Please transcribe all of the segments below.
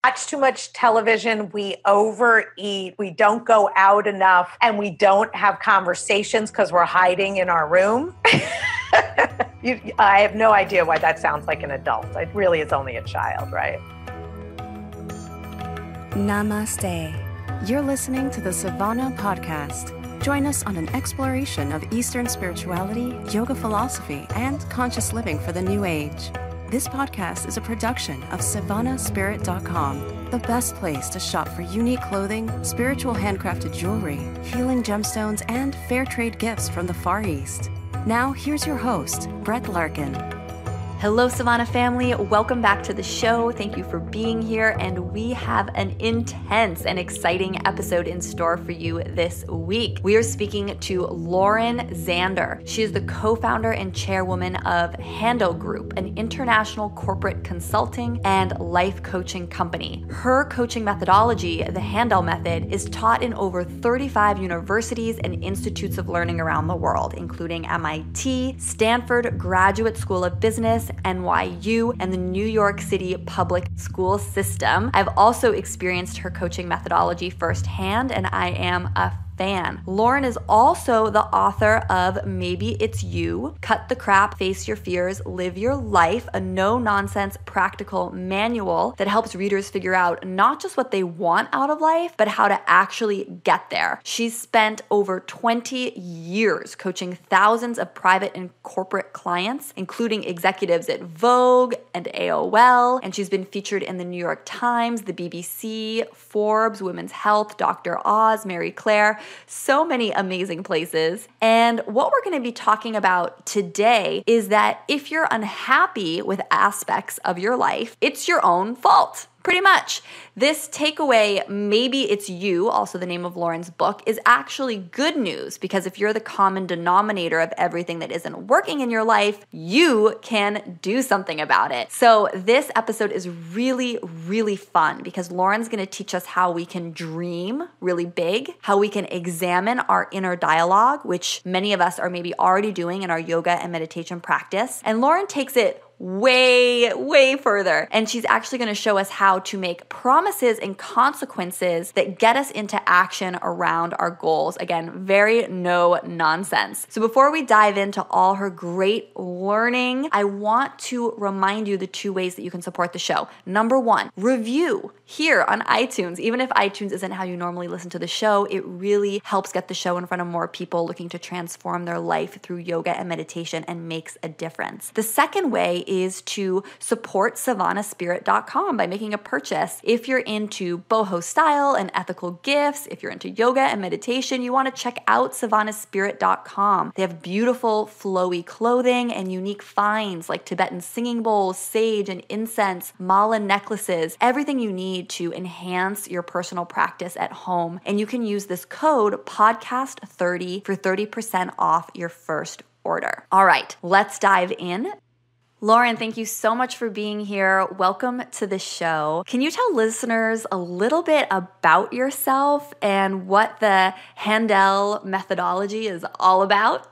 watch too much television, we overeat, we don't go out enough, and we don't have conversations because we're hiding in our room. I have no idea why that sounds like an adult. It really is only a child, right? Namaste. You're listening to the Sivana podcast. Join us on an exploration of Eastern spirituality, yoga philosophy, and conscious living for the new age. This podcast is a production of SivanaSpirit.com, the best place to shop for unique clothing, spiritual handcrafted jewelry, healing gemstones, and fair trade gifts from the Far East. Now, here's your host, Brett Larkin. Hello, Sivana family. Welcome back to the show. Thank you for being here. And we have an intense and exciting episode in store for you this week. We are speaking to Lauren Zander. She is the co-founder and chairwoman of Handel Group, an international corporate consulting and life coaching company. Her coaching methodology, the Handel Method, is taught in over 35 universities and institutes of learning around the world, including MIT, Stanford Graduate School of Business, NYU, and the New York City public school system. I've also experienced her coaching methodology firsthand, and I am a fan. Lauren is also the author of Maybe It's You, Cut the Crap, Face Your Fears, Live Your Life, a no-nonsense practical manual that helps readers figure out not just what they want out of life, but how to actually get there. She's spent over 20 years coaching thousands of private and corporate clients, including executives at Vogue and AOL, and she's been featured in the New York Times, the BBC, Forbes, Women's Health, Dr. Oz, Mary Claire, so many amazing places. And what we're going to be talking about today is that if you're unhappy with aspects of your life, it's your own fault. Pretty much. This takeaway, Maybe It's You, also the name of Lauren's book, is actually good news because if you're the common denominator of everything that isn't working in your life, you can do something about it. So this episode is really, really fun because Lauren's going to teach us how we can dream really big, how we can examine our inner dialogue, which many of us are maybe already doing in our yoga and meditation practice. And Lauren takes it way further. And she's actually going to show us how to make promises and consequences that get us into action around our goals. Again, very no nonsense. So before we dive into all her great learning, I want to remind you the two ways that you can support the show. Number one, review here on iTunes. Even if iTunes isn't how you normally listen to the show, it really helps get the show in front of more people looking to transform their life through yoga and meditation and makes a difference. The second way is to support SivanaSpirit.com by making a purchase. If you're into boho style and ethical gifts, if you're into yoga and meditation, you want to check out SivanaSpirit.com. They have beautiful flowy clothing and unique finds like Tibetan singing bowls, sage and incense, mala necklaces, everything you need to enhance your personal practice at home. And you can use this code podcast30 for 30% off your first order. All right, let's dive in. Lauren, thank you so much for being here. Welcome to the show. Can you tell listeners a little bit about yourself and what the Handel methodology is all about?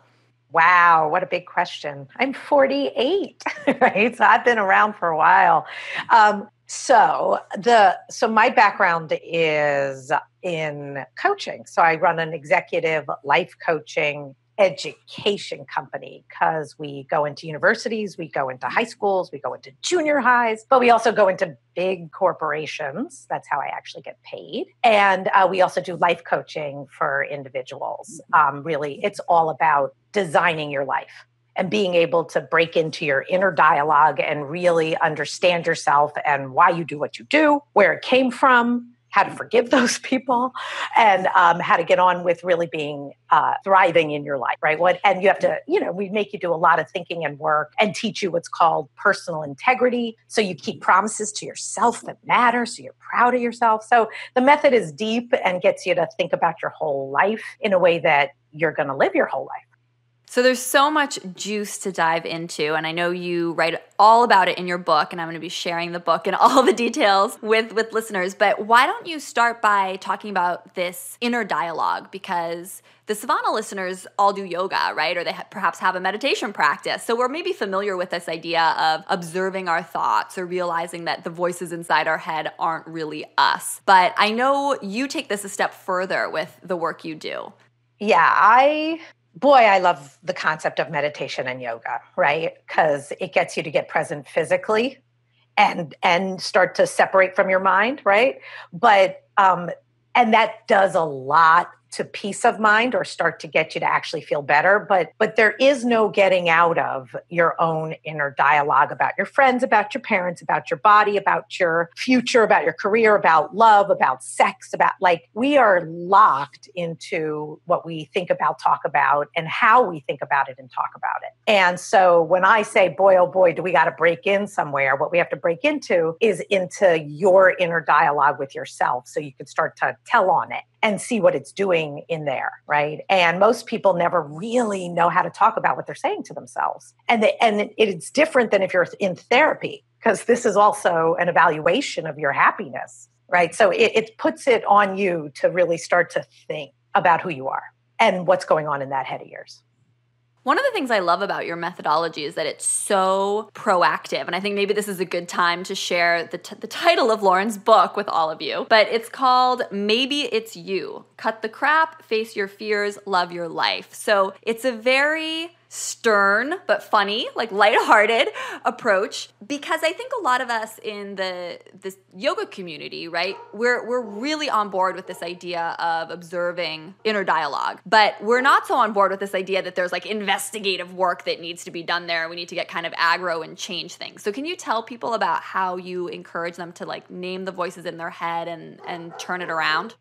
Wow, what a big question. I'm 48, right? So I've been around for a while. So my background is in coaching. So I run an executive life coaching education company because we go into universities, we go into high schools, we go into junior highs, but we also go into big corporations. That's how I actually get paid. And we also do life coaching for individuals. Really, it's all about designing your life and being able to break into your inner dialogue and really understand yourself and why you do what you do, where it came from, how to forgive those people, and how to get on with really being thriving in your life, right? And you have to, we make you do a lot of thinking and work and teach you what's called personal integrity. So you keep promises to yourself that matter, so you're proud of yourself. So the method is deep and gets you to think about your whole life in a way that you're going to live your whole life. So there's so much juice to dive into, and I know you write all about it in your book, and I'm going to be sharing the book and all the details with listeners. But why don't you start by talking about this inner dialogue? Because the Sivana listeners all do yoga, right? Or they perhaps have a meditation practice. So we're maybe familiar with this idea of observing our thoughts or realizing that the voices inside our head aren't really us. But I know you take this a step further with the work you do. Yeah, I love the concept of meditation and yoga, right? Because it gets you to get present physically and start to separate from your mind, right? But and that does a lot to peace of mind or start to get you to actually feel better. But there is no getting out of your own inner dialogue about your friends, about your parents, about your body, about your future, about your career, about love, about sex, about we are locked into what we think about, talk about, and how we think about it and talk about it. And so when I say, boy, oh boy, do we got to break in somewhere, what we have to break into is into your inner dialogue with yourself so you can start to tell on it and see what it's doing in there, right? And most people never really know how to talk about what they're saying to themselves. And it's different than if you're in therapy, because this is also an evaluation of your happiness, right? So it puts it on you to really start to think about who you are and what's going on in that head of yours. One of the things I love about your methodology is that it's so proactive. And I think maybe this is a good time to share the title of Lauren's book with all of you. But it's called Maybe It's You. Cut the crap, face your fears, love your life. So it's a very stern but funny, lighthearted approach, because I think a lot of us in this yoga community, right, we're really on board with this idea of observing inner dialogue, but we're not so on board with this idea that there's investigative work that needs to be done there. We need to get kind of aggro and change things. So can you tell people about how you encourage them to name the voices in their head and turn it around?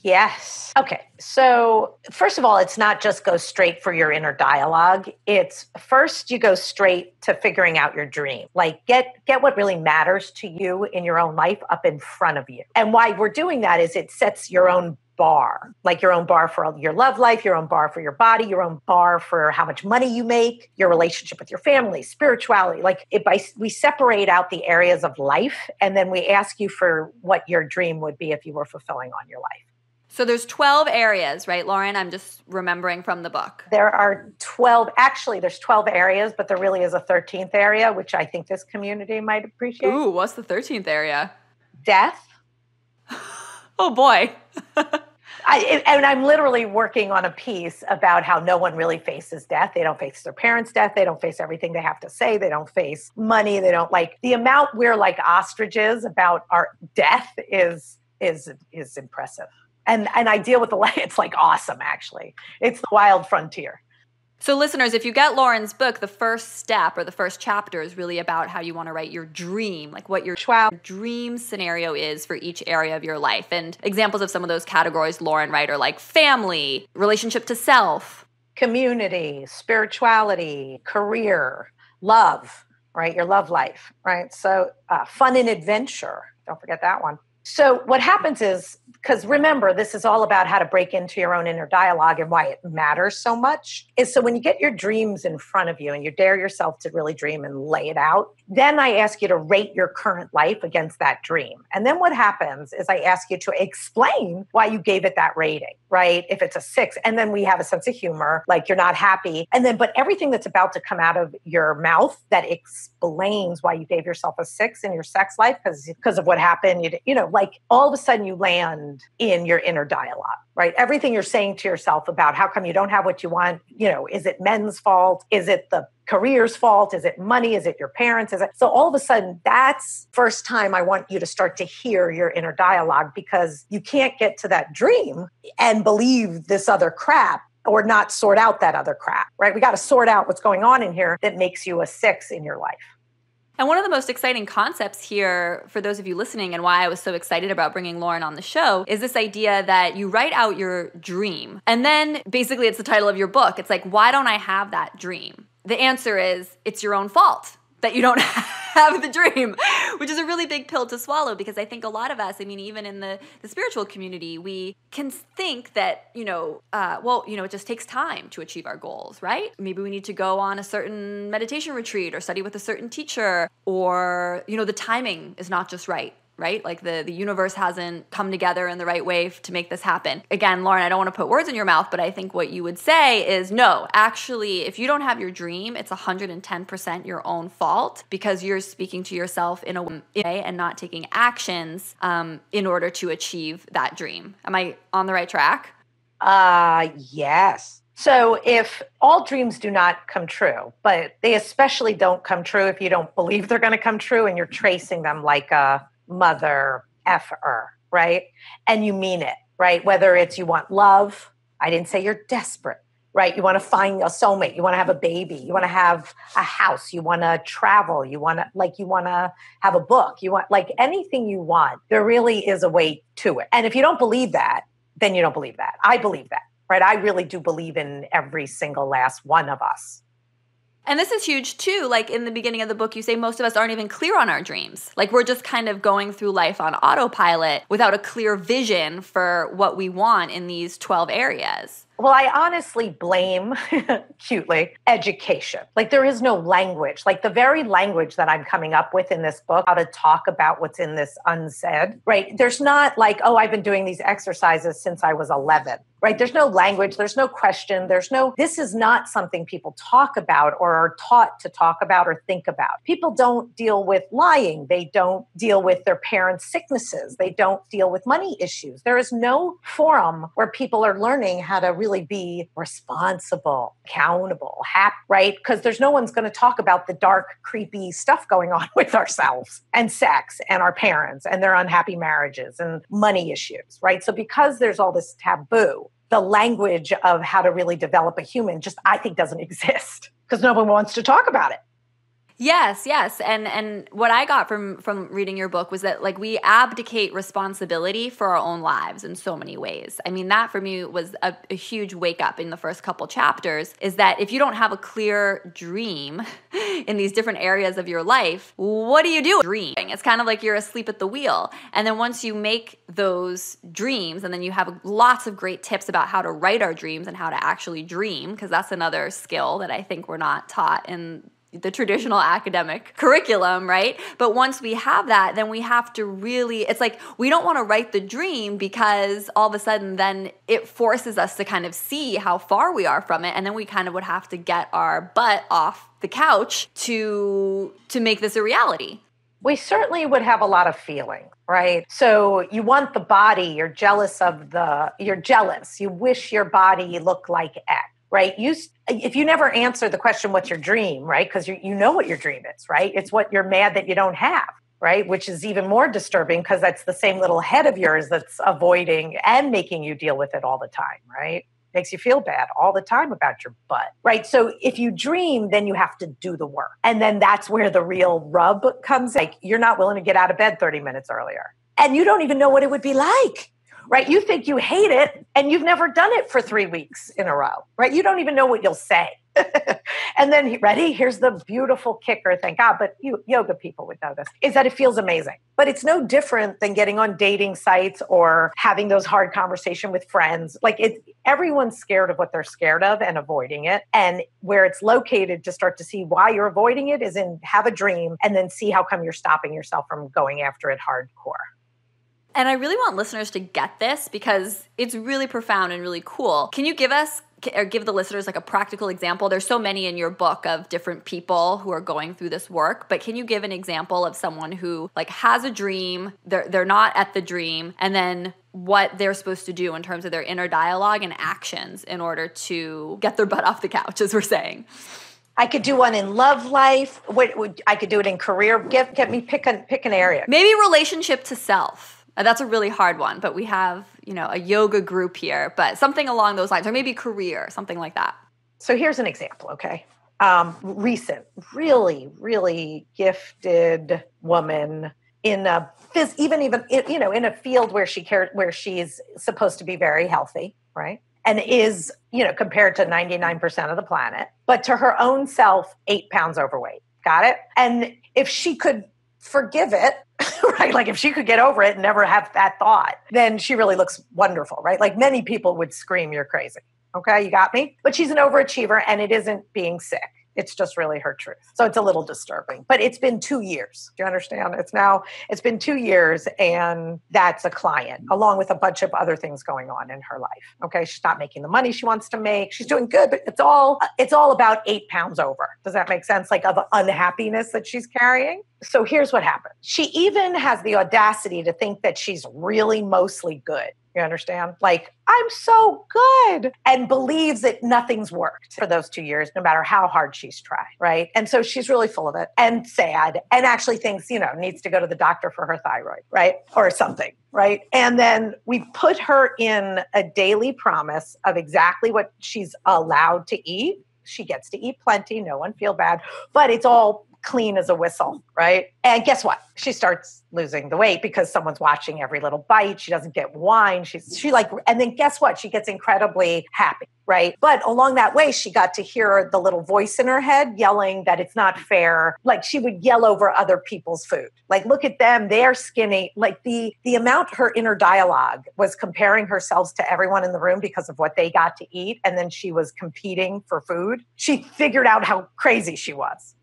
Yes. Okay. So first of all, it's not just go straight for your inner dialogue. It's first you go straight to figuring out your dream. Get what really matters to you in your own life up in front of you. And why we're doing that is it sets your own bar, your own bar for your love life, your own bar for your body, your own bar for how much money you make, your relationship with your family, spirituality. We separate out the areas of life, and then we ask you for what your dream would be if you were fulfilling on your life. So there's 12 areas, right, Lauren? I'm just remembering from the book. There are 12. Actually, there's 12 areas, but there really is a 13th area, which I think this community might appreciate. Ooh, what's the 13th area? Death. Oh, boy. I'm literally working on a piece about how no one really faces death. They don't face their parents' death. They don't face everything they have to say. They don't face money. They don't the amount we're like ostriches about our death is impressive. And I deal with it's awesome, actually. It's the wild frontier. So listeners, if you get Lauren's book, the first step or the first chapter is really about how you want to write your dream, what your dream scenario is for each area of your life. And examples of some of those categories, Lauren, right, are family, relationship to self, community, spirituality, career, love, right, your love life, right? So fun and adventure. Don't forget that one. So what happens is, because remember, this is all about how to break into your own inner dialogue and why it matters so much, is so when you get your dreams in front of you and you dare yourself to really dream and lay it out, then I ask you to rate your current life against that dream. And then what happens is I ask you to explain why you gave it that rating, right? If it's a 6, and then we have a sense of humor, you're not happy. And then, but everything that's about to come out of your mouth that explains why you gave yourself a 6 in your sex life because of what happened, all of a sudden you land in your inner dialogue, right? Everything you're saying to yourself about how come you don't have what you want, is it men's fault? Is it the career's fault? Is it money? Is it your parents? So all of a sudden, that's first time I want you to start to hear your inner dialogue, because you can't get to that dream and believe this other crap or not sort out that other crap, right? We got to sort out what's going on in here that makes you a 6 in your life. And one of the most exciting concepts here for those of you listening, and why I was so excited about bringing Lauren on the show, is this idea that you write out your dream. And then basically it's the title of your book. It's why don't I have that dream? The answer is it's your own fault that you don't have the dream, which is a really big pill to swallow, because I think a lot of us, I mean, even in the spiritual community, we can think that, it just takes time to achieve our goals, right? Maybe we need to go on a certain meditation retreat or study with a certain teacher, or, the timing is not just right? Like the universe hasn't come together in the right way to make this happen. Again, Lauren, I don't want to put words in your mouth, but I think what you would say is, no, actually, if you don't have your dream, it's 110% your own fault, because you're speaking to yourself in a way and not taking actions in order to achieve that dream. Am I on the right track? Yes. So if all dreams do not come true, but they especially don't come true if you don't believe they're going to come true and you're tracing them like a mother effer, right? And you mean it, right? Whether it's you want love, I didn't say you're desperate, right? You want to find a soulmate, you want to have a baby, you want to have a house, you want to travel, you want to have a book, you want like anything you want. There really is a way to it. And if you don't believe that, then you don't believe that. I believe that, right? I really do believe in every single last one of us. And this is huge too. Like in the beginning of the book, you say most of us aren't even clear on our dreams. Like we're just kind of going through life on autopilot without a clear vision for what we want in these 12 areas. Well, I honestly blame, cutely, education. Like there is no language. Like the very language that I'm coming up with in this book, how to talk about what's in this unsaid, right? There's not like, oh, I've been doing these exercises since I was 11, right? There's no language. There's no question. This is not something people talk about or are taught to talk about or think about. People don't deal with lying. They don't deal with their parents' sicknesses. They don't deal with money issues. There is no forum where people are learning how to really be responsible, accountable, happy, right? Because there's no one's going to talk about the dark, creepy stuff going on with ourselves and sex and our parents and their unhappy marriages and money issues, right? So because there's all this taboo, the language of how to really develop a human just, I think, doesn't exist because no one wants to talk about it. Yes. And what I got from reading your book was that like we abdicate responsibility for our own lives in so many ways. I mean, that for me was a huge wake up in the first couple chapters, is that if you don't have a clear dream in these different areas of your life, what do you do? Dreaming. It's kind of like you're asleep at the wheel. And then once you make those dreams, and then you have lots of great tips about how to write our dreams and how to actually dream, because that's another skill that I think we're not taught in the traditional academic curriculum, right? But once we have that, then we have to really, it's like we don't want to write the dream because all of a sudden then it forces us to kind of see how far we are from it. And then we kind of would have to get our butt off the couch to make this a reality. We certainly would have a lot of feeling, right? So you want the body, you're jealous. You wish your body looked like X. Right? If you never answer the question, what's your dream, right? Because you know what your dream is, right? It's what you're mad that you don't have, right? Which is even more disturbing because that's the same little head of yours that's avoiding and making you deal with it all the time, right? Makes you feel bad all the time about your butt, right? So if you dream, then you have to do the work. And then that's where the real rub comes in. Like you're not willing to get out of bed 30 minutes earlier. And you don't even know what it would be like. Right? You think you hate it and you've never done it for 3 weeks in a row, right? You don't even know what you'll say. And then, ready? Here's the beautiful kicker, thank God, but yoga people would know this, is that it feels amazing. But it's no different than getting on dating sites or having those hard conversations with friends. Like everyone's scared of what they're scared of and avoiding it. And where it's located to start to see why you're avoiding it is in have a dream and then see how come you're stopping yourself from going after it hardcore. And I really want listeners to get this because it's really profound and really cool. Can you give the listeners like a practical example? There's so many in your book of different people who are going through this work, but can you give an example of someone who like has a dream, they're not at the dream, and then what they're supposed to do in terms of their inner dialogue and actions in order to get their butt off the couch, as we're saying? I could do one in love life. I could do it in career. Get me pick an area. Maybe relationship to self. That's a really hard one, but we have, a yoga group here, but something along those lines, or maybe career, something like that. So here's an example, okay? Recent, really, really gifted woman in a field where she's supposed to be very healthy, right? And is, compared to 99% of the planet, but to her own self, 8 pounds overweight. Got it? And if she could forgive it, right? Like if she could get over it and never have that thought, then she really looks wonderful, right? Like many people would scream, you're crazy. Okay, you got me? But she's an overachiever and it isn't being sick. It's just really her truth. So it's a little disturbing, but it's been 2 years. Do you understand? It's been 2 years and that's a client along with a bunch of other things going on in her life. Okay. She's not making the money she wants to make. She's doing good, but it's all about 8 pounds over. Does that make sense? Like of unhappiness that she's carrying. So here's what happened. She even has the audacity to think that she's really mostly good. You understand? Like, I'm so good, and believes that nothing's worked for those 2 years, no matter how hard she's tried, right? And so she's really full of it and sad and actually thinks, needs to go to the doctor for her thyroid, right? Or something, right? And then we put her in a daily promise of exactly what she's allowed to eat. She gets to eat plenty. No one feel bad, but it's all clean as a whistle, right? And guess what? She starts losing the weight because someone's watching every little bite. She doesn't get wine. And then guess what? She gets incredibly happy, right? But along that way, she got to hear the little voice in her head yelling that it's not fair. Like she would yell over other people's food. Like, look at them. They're skinny. Like the amount her inner dialogue was comparing herself to everyone in the room because of what they got to eat. And then she was competing for food. She figured out how crazy she was.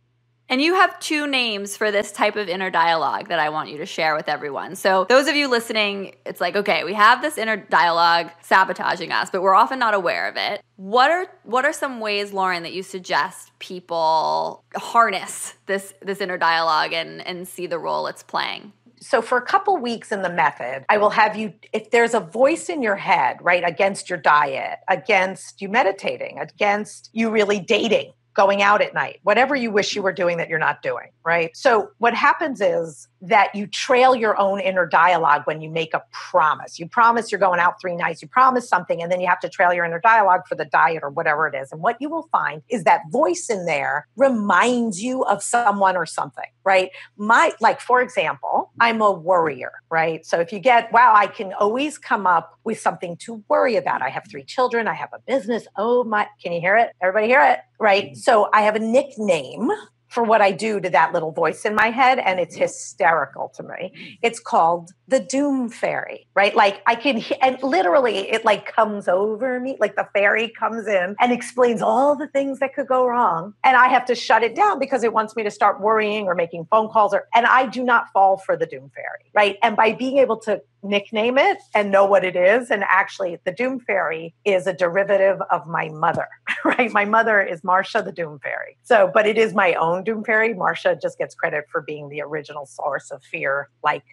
And you have 2 names for this type of inner dialogue that I want you to share with everyone. So those of you listening, it's like, okay, we have this inner dialogue sabotaging us, but we're often not aware of it. What are some ways, Lauren, that you suggest people harness this inner dialogue and see the role it's playing? So for a couple weeks in the method, I will have you, if there's a voice in your head, right, against your diet, against you meditating, against you really dating, going out at night, whatever you wish you were doing that you're not doing, right? So what happens is that you trail your own inner dialogue when you make a promise. You promise you're going out 3 nights, you promise something, and then you have to trail your inner dialogue for the diet or whatever it is. And what you will find is that voice in there reminds you of someone or something, right? For example, I'm a worrier, right? So if you I can always come up with something to worry about. I have 3 children, I have a business. Oh my, can you hear it? Everybody hear it, right? So I have a nickname for what I do to that little voice in my head, and it's hysterical to me. It's called the doom fairy, right? Like and literally it like comes over me, like the fairy comes in and explains all the things that could go wrong. And I have to shut it down because it wants me to start worrying or making phone calls and I do not fall for the doom fairy, right? And by being able to nickname it and know what it is, and actually the doom fairy is a derivative of my mother, right? My mother is Marcia the doom fairy. So, but it is my own doom fairy. Marcia just gets credit for being the original source of fear, like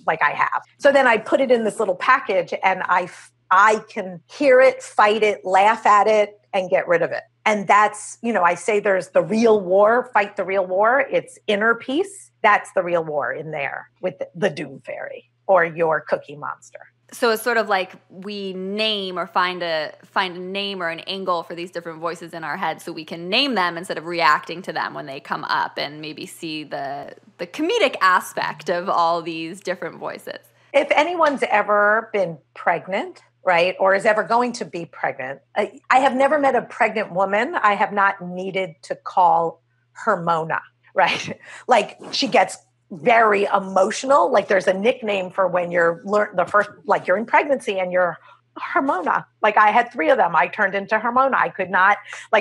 I have. So then I put it in this little package and I can hear it, fight it, laugh at it, and get rid of it. And that's, I say there's the real war, fight the real war. It's inner peace. That's the real war in there with the doom fairy or your cookie monster. So it's sort of like we name or find a name or an angle for these different voices in our head so we can name them instead of reacting to them when they come up and maybe see the comedic aspect of all these different voices. If anyone's ever been pregnant, right, or is ever going to be pregnant, I have never met a pregnant woman I have not needed to call her Mona, right? Like she gets very emotional. Like there's a nickname for when you're you're in pregnancy and you're Hermona. Like I had 3 of them. I turned into Hermona. I could not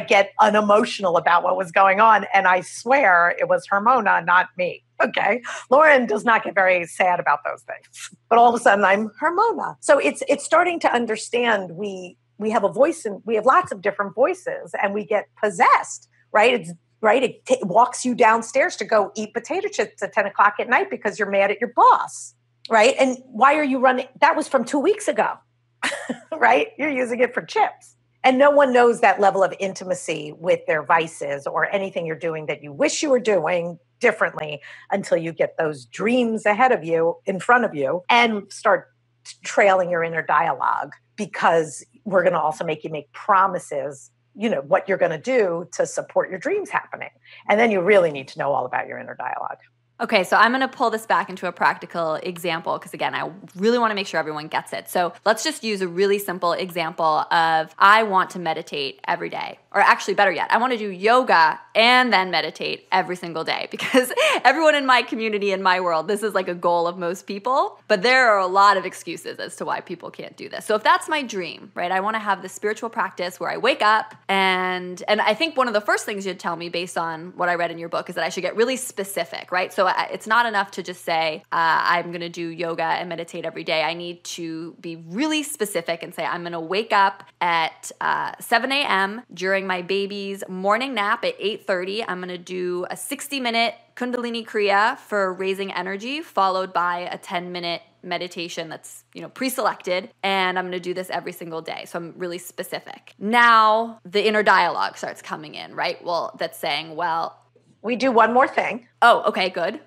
get unemotional about what was going on. And I swear it was Hermona, not me. Okay. Lauren does not get very sad about those things, but all of a sudden I'm Hermona. So it's starting to understand we have a voice and we have lots of different voices and we get possessed, right? It walks you downstairs to go eat potato chips at 10 o'clock at night because you're mad at your boss, right? And why are you running? That was from 2 weeks ago, right? You're using it for chips. And no one knows that level of intimacy with their vices or anything you're doing that you wish you were doing differently until you get those dreams ahead of you, in front of you, and start trailing your inner dialogue, because we're going to also make you make promises, what you're going to do to support your dreams happening. And then you really need to know all about your inner dialogue. Okay, so I'm going to pull this back into a practical example because, again, I really want to make sure everyone gets it. So let's just use a really simple example of I want to meditate every day. Or actually, better yet, I want to do yoga and then meditate every single day because everyone in my community, in my world, this is like a goal of most people. But there are a lot of excuses as to why people can't do this. So if that's my dream, right, I want to have this spiritual practice where I wake up and I think one of the first things you'd tell me based on what I read in your book is that I should get really specific, right? So it's not enough to just say, I'm going to do yoga and meditate every day. I need to be really specific and say, I'm going to wake up at 7 a.m. during my baby's morning nap at 8:30. I'm going to do a 60-minute Kundalini Kriya for raising energy, followed by a 10-minute meditation that's, pre-selected. And I'm going to do this every single day. So I'm really specific. Now the inner dialogue starts coming in, right? Well, that's saying, well, we do one more thing. Oh, okay, good.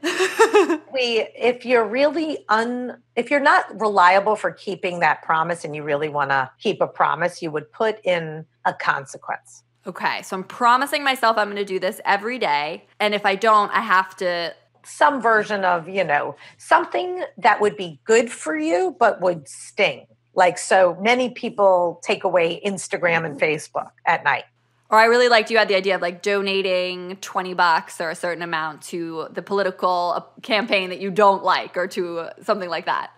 If you're not reliable for keeping that promise and you really want to keep a promise, you would put in a consequence. Okay, so I'm promising myself I'm going to do this every day. And if I don't, I have to... Some version of, something that would be good for you, but would sting. Like, so many people take away Instagram and Facebook at night. Or I really liked you had the idea of like donating $20 or a certain amount to the political campaign that you don't like or to something like that.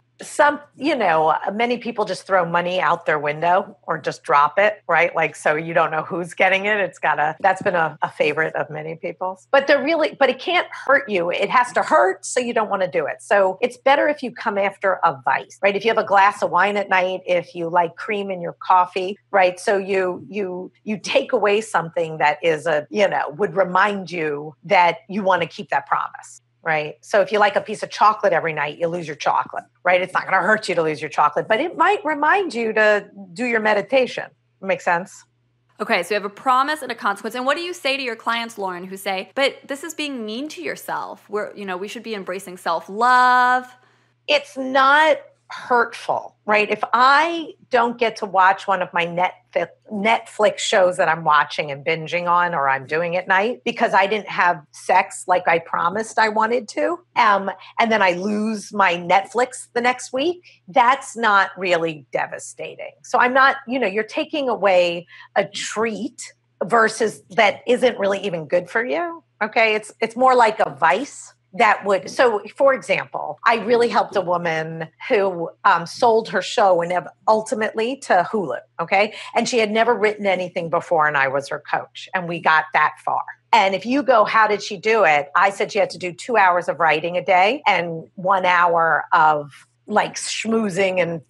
Many people just throw money out their window or just drop it, right? Like, so you don't know who's getting it. That's been a favorite of many people's. But it can't hurt you. It has to hurt, so you don't want to do it. So it's better if you come after a vice, right? If you have a glass of wine at night, if you like cream in your coffee, right? So you take away something that is would remind you that you want to keep that promise. Right. So if you like a piece of chocolate every night, you lose your chocolate, right? It's not going to hurt you to lose your chocolate, but it might remind you to do your meditation. Make sense? Okay. So you have a promise and a consequence. And what do you say to your clients, Lauren, who say, but this is being mean to yourself? We should be embracing self-love. It's not hurtful, right? If I don't get to watch one of my Netflix shows that I'm watching and binging on, or I'm doing at night because I didn't have sex like I promised I wanted to, and then I lose my Netflix the next week, that's not really devastating. So I'm not, you're taking away a treat versus that isn't really even good for you. Okay. It's more like a vice. So for example, I really helped a woman who sold her show and ultimately to Hulu, okay? And she had never written anything before and I was her coach and we got that far. And if you go, how did she do it? I said she had to do 2 hours of writing a day and 1 hour of like schmoozing and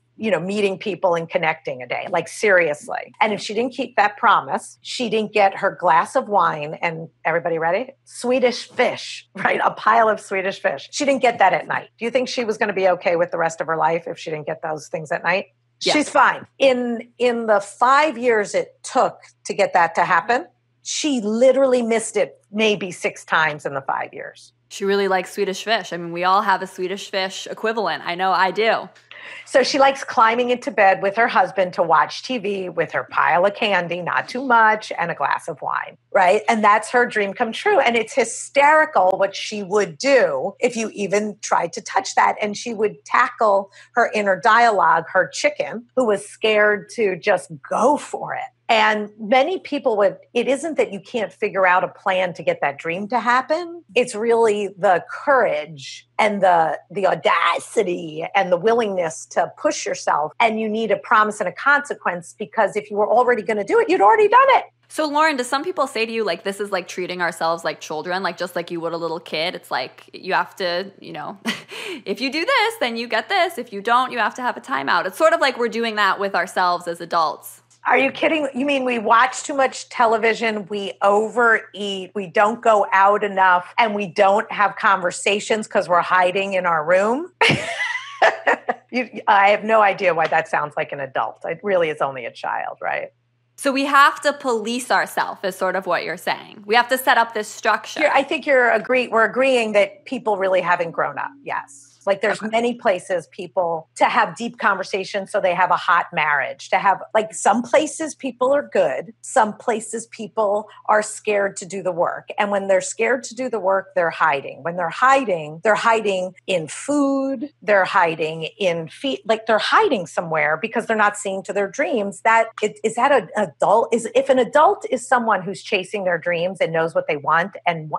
meeting people and connecting a day, like seriously. And if she didn't keep that promise, she didn't get her glass of wine and everybody ready? Swedish fish, right? A pile of Swedish fish. She didn't get that at night. Do you think she was going to be okay with the rest of her life if she didn't get those things at night? Yes. She's fine. In the 5 years it took to get that to happen, she literally missed it maybe 6 times in the 5 years. She really likes Swedish fish. I mean, we all have a Swedish fish equivalent. I know I do. So she likes climbing into bed with her husband to watch TV with her pile of candy, not too much, and a glass of wine, right? And that's her dream come true. And it's hysterical what she would do if you even tried to touch that. And she would tackle her inner dialogue, her chicken, who was scared to just go for it. And many people it isn't that you can't figure out a plan to get that dream to happen. It's really the courage and the audacity and the willingness to push yourself. And you need a promise and a consequence because if you were already going to do it, you'd already done it. So Lauren, do some people say to you, like, this is like treating ourselves like children, like just like you would a little kid? It's like you have to, if you do this, then you get this. If you don't, you have to have a timeout. It's sort of like we're doing that with ourselves as adults. Are you kidding? You mean we watch too much television, we overeat, we don't go out enough, and we don't have conversations because we're hiding in our room? I have no idea why that sounds like an adult. It really is only a child, right? So we have to police ourselves is sort of what you're saying. We have to set up this structure. I think we're agreeing that people really haven't grown up. Yes. Like there's many places people to have deep conversations so they have a hot marriage, to have like some places people are good, some places people are scared to do the work. And when they're scared to do the work, they're hiding. When they're hiding in food, they're hiding in like they're hiding somewhere because they're not seeing to their dreams. Is that an adult? If an adult is someone who's chasing their dreams and knows what they want and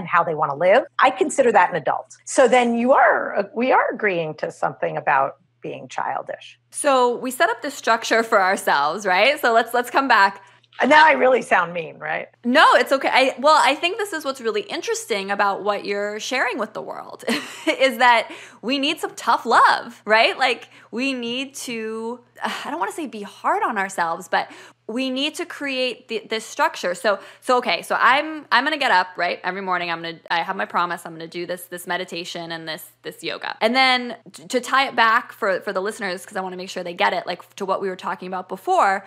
how they want to live, I consider that an adult. So then we are agreeing to something about being childish. So we set up this structure for ourselves, right? So let's come back. Now I really sound mean, right? No, it's okay. I think this is what's really interesting about what you're sharing with the world is that we need some tough love, right? Like we need to, I don't want to say be hard on ourselves, but we need to create this structure. So I'm going to get up, right? Every morning I have my promise. I'm going to do this meditation and this yoga. And then to tie it back for the listeners, because I want to make sure they get it, like to what we were talking about before,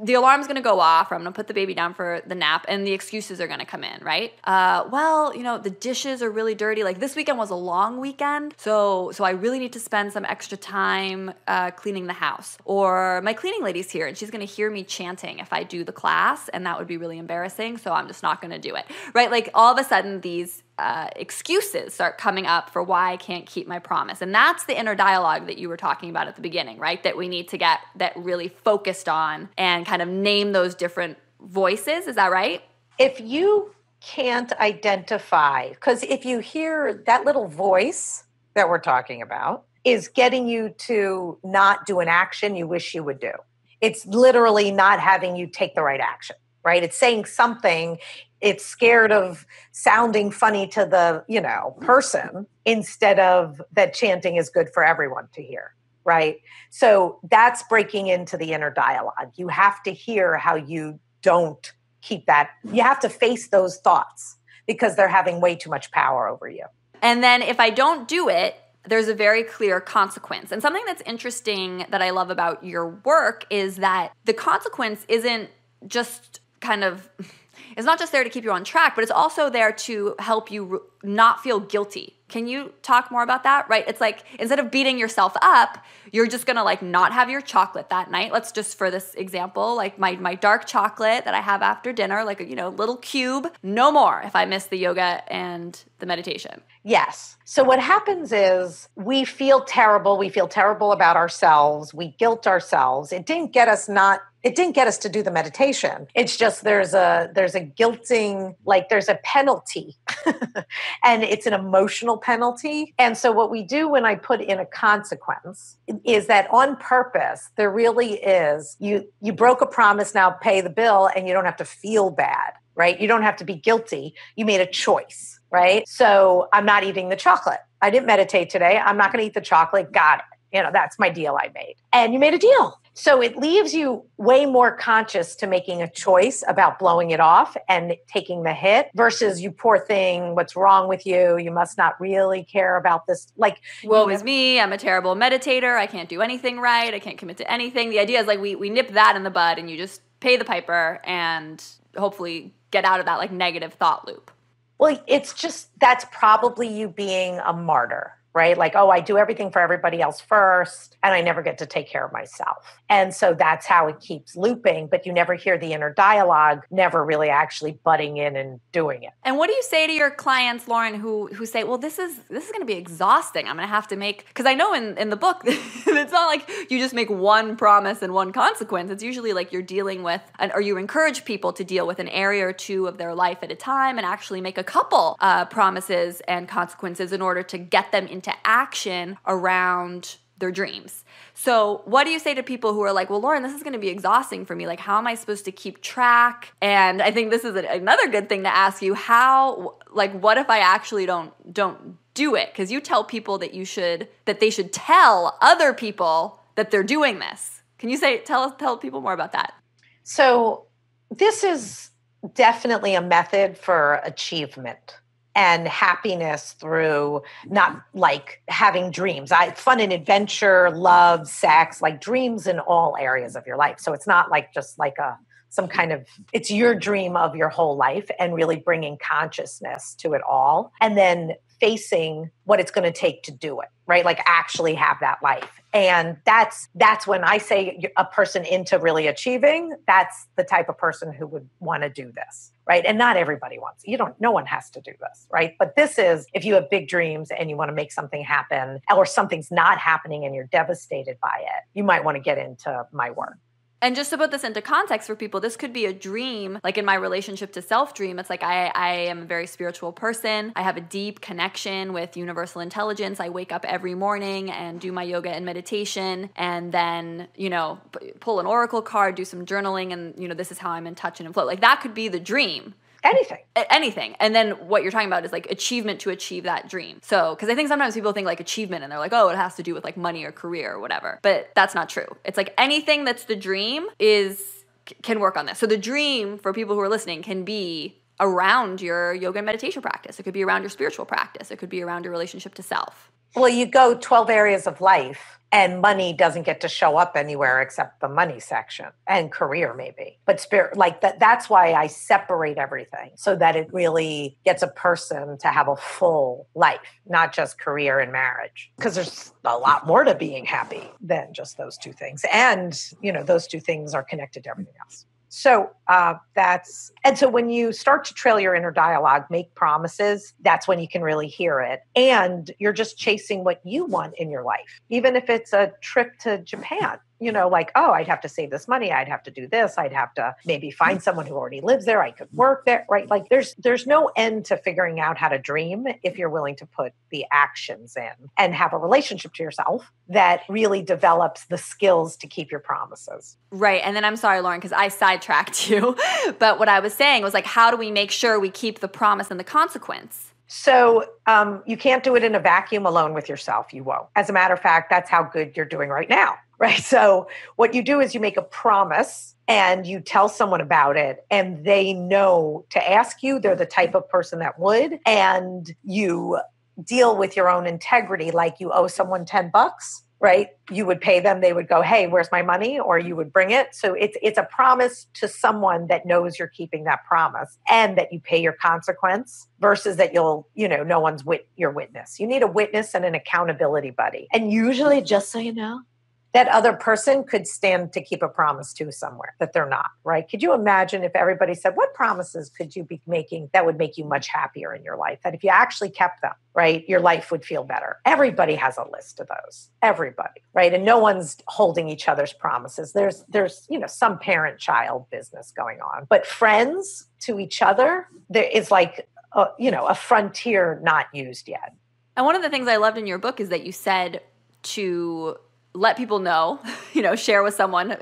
the alarm's going to go off, or I'm going to put the baby down for the nap, and the excuses are going to come in, right? The dishes are really dirty. Like this weekend was a long weekend, so I really need to spend some extra time cleaning the house. Or my cleaning lady's here, and she's going to hear me chanting if I do the class, and that would be really embarrassing, so I'm just not going to do it, right? Like all of a sudden these excuses start coming up for why I can't keep my promise. And that's the inner dialogue that you were talking about at the beginning, right? That we need to get that really focused on and kind of name those different voices. Is that right? If you can't identify, because if you hear that little voice that we're talking about is getting you to not do an action you wish you would do. It's literally not having you take the right action, right? It's saying something. It's scared of sounding funny to the, person instead of that chanting is good for everyone to hear, right? So that's breaking into the inner dialogue. You have to hear how you don't keep that. You have to face those thoughts because they're having way too much power over you. And then if I don't do it, there's a very clear consequence. And something that's interesting that I love about your work is that the consequence isn't just kind of... It's not just there to keep you on track, but it's also there to help you not feel guilty. Can you talk more about that? Right? It's like instead of beating yourself up, you're just going to like not have your chocolate that night. Let's just, for this example, like my dark chocolate that I have after dinner, like a little cube, no more if I miss the yoga and the meditation. Yes. So what happens is we feel terrible. We feel terrible about ourselves. We guilt ourselves. It didn't get us to do the meditation. It's just there's a guilting, like there's a penalty and it's an emotional penalty. And so what we do when I put in a consequence is that on purpose, there really is, you broke a promise, now pay the bill, and you don't have to feel bad, right? You don't have to be guilty. You made a choice, right? So I'm not eating the chocolate. I didn't meditate today. I'm not going to eat the chocolate. Got it. That's my deal I made. And you made a deal. So it leaves you way more conscious to making a choice about blowing it off and taking the hit versus you poor thing, what's wrong with you? You must not really care about this. Like, woe is me. I'm a terrible meditator. I can't do anything right. I can't commit to anything. The idea is like we nip that in the bud and you just pay the piper and hopefully get out of that like negative thought loop. Well, it's just, that's probably you being a martyr, right? Like, oh, I do everything for everybody else first, and I never get to take care of myself. And so that's how it keeps looping, but you never hear the inner dialogue, never really actually butting in and doing it. And what do you say to your clients, Lauren, who say, well, this is going to be exhausting. I'm going to have to make, because I know in the book, it's not like you just make one promise and one consequence. It's usually like you're dealing with, or you encourage people to deal with an area or two of their life at a time and actually make a couple promises and consequences in order to get them into action around their dreams. So what do you say to people who are like, well, Lauren, this is going to be exhausting for me. Like, how am I supposed to keep track? And I think this is another good thing to ask you. What if I actually don't do it? Because you tell people that they should tell other people that they're doing this. Can you tell people more about that? So this is definitely a method for achievement and happiness through not like having dreams. Fun and adventure, love, sex, like dreams in all areas of your life. So it's not like just like it's your dream of your whole life and really bringing consciousness to it all. And then facing what it's going to take to do it, right? Like actually have that life. And that's when I say a person into really achieving, that's the type of person who would want to do this, right? And not everybody wants, no one has to do this, right? But this is, if you have big dreams and you want to make something happen, or something's not happening and you're devastated by it, you might want to get into my work. And just to put this into context for people, this could be a dream, like in my relationship to self-dream. It's like I am a very spiritual person. I have a deep connection with universal intelligence. I wake up every morning and do my yoga and meditation, and then, pull an oracle card, do some journaling, and, this is how I'm in touch and in flow. Like that could be the dream. Anything. And then what you're talking about is like achievement to achieve that dream. So, because I think sometimes people think like achievement and they're like, oh, it has to do with like money or career or whatever. But that's not true. It's like anything that's the dream can work on this. So the dream for people who are listening can be around your yoga and meditation practice. It could be around your spiritual practice. It could be around your relationship to self. Well, you go 12 areas of life and money doesn't get to show up anywhere except the money section, and career maybe. But spirit, like that's why I separate everything so that it really gets a person to have a full life, not just career and marriage. Because there's a lot more to being happy than just those two things. And, those two things are connected to everything else. So so when you start to trail your inner dialogue, make promises, that's when you can really hear it. And you're just chasing what you want in your life. Even if it's a trip to Japan, like, oh, I'd have to save this money. I'd have to do this. I'd have to maybe find someone who already lives there. I could work there, right? Like there's no end to figuring out how to dream if you're willing to put the actions in and have a relationship to yourself that really develops the skills to keep your promises. Right. And then I'm sorry, Lauren, because I sidetracked you. But what I was saying was like, how do we make sure we keep the promise and the consequence? So you can't do it in a vacuum alone with yourself. You won't. As a matter of fact, that's how good you're doing right now, right? So what you do is you make a promise and you tell someone about it and they know to ask you. They're the type of person that would. And you deal with your own integrity like you owe someone $10. Right? You would pay them. They would go, hey, where's my money? Or you would bring it. So it's a promise to someone that knows you're keeping that promise and that you pay your consequence versus that you'll, no one's your witness. You need a witness and an accountability buddy. And usually, just so you know, that other person could stand to keep a promise to somewhere that they're not, right? Could you imagine if everybody said, what promises could you be making that would make you much happier in your life? That if you actually kept them, right, your life would feel better. Everybody has a list of those. Everybody, right? And no one's holding each other's promises. There's some parent-child business going on. But friends to each other, there is like, a frontier not used yet. And one of the things I loved in your book is that you said to let people know, share with someone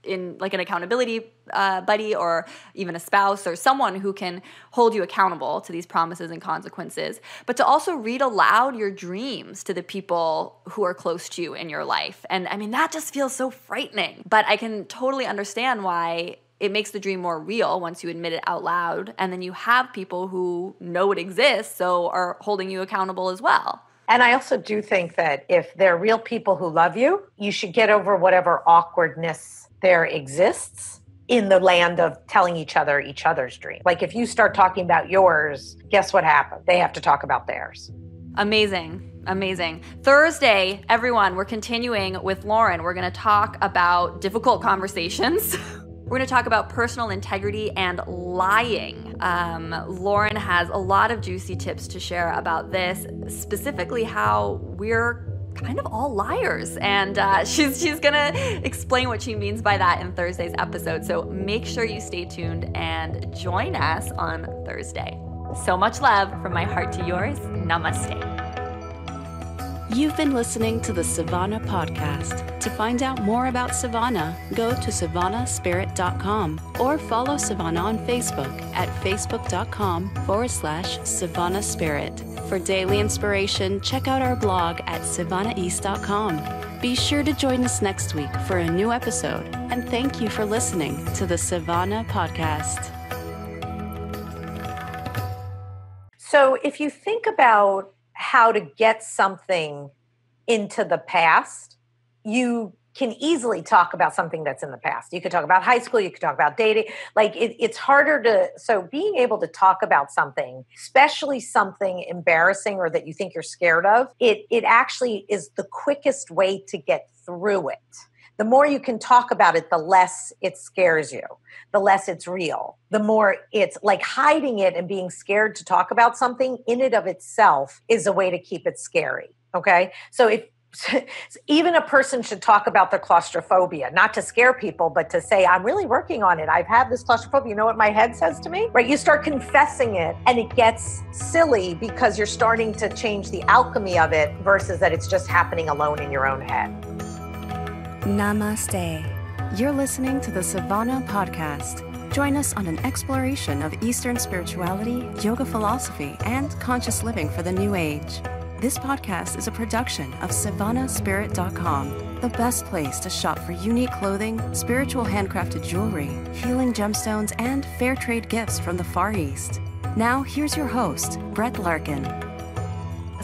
in like an accountability buddy or even a spouse or someone who can hold you accountable to these promises and consequences, but to also read aloud your dreams to the people who are close to you in your life. And I mean, that just feels so frightening, but I can totally understand why it makes the dream more real once you admit it out loud. And then you have people who know it exists, so are holding you accountable as well. And I also do think that if they're real people who love you, you should get over whatever awkwardness there exists in the land of telling each other's dream. Like if you start talking about yours, guess what happened? They have to talk about theirs. Amazing. Thursday, everyone, we're continuing with Lauren. We're going to talk about difficult conversations. We're going to talk about personal integrity and lying. Lauren has a lot of juicy tips to share about this, specifically how we're kind of all liars. And she's going to explain what she means by that in Thursday's episode. So make sure you stay tuned and join us on Thursday. So much love from my heart to yours. Namaste. You've been listening to the Sivana podcast. To find out more about Sivana, go to SivanaSpirit.com or follow Sivana on Facebook at Facebook.com/Sivana Spirit. For daily inspiration, check out our blog at SivanaEast.com. Be sure to join us next week for a new episode. And thank you for listening to the Sivana podcast. So if you think about how to get something into the past, you can easily talk about something that's in the past. You could talk about high school, you could talk about dating. Like it's harder to, so being able to talk about something, especially something embarrassing or that you think you're scared of, it actually is the quickest way to get through it. The more you can talk about it, the less it scares you, the less it's real, the more it's like hiding it and being scared to talk about something in and of itself is a way to keep it scary. Okay. So if even a person should talk about their claustrophobia, not to scare people, but to say, I'm really working on it. I've had this claustrophobia. You know what my head says to me, right? You start confessing it and it gets silly because you're starting to change the alchemy of it versus that it's just happening alone in your own head. Namaste. You're listening to the Sivana podcast. Join us on an exploration of Eastern spirituality, yoga philosophy, and conscious living for the new age. This podcast is a production of SivanaSpirit.com, the best place to shop for unique clothing, spiritual handcrafted jewelry, healing gemstones, and fair trade gifts from the Far East. Now, here's your host, Brett Larkin.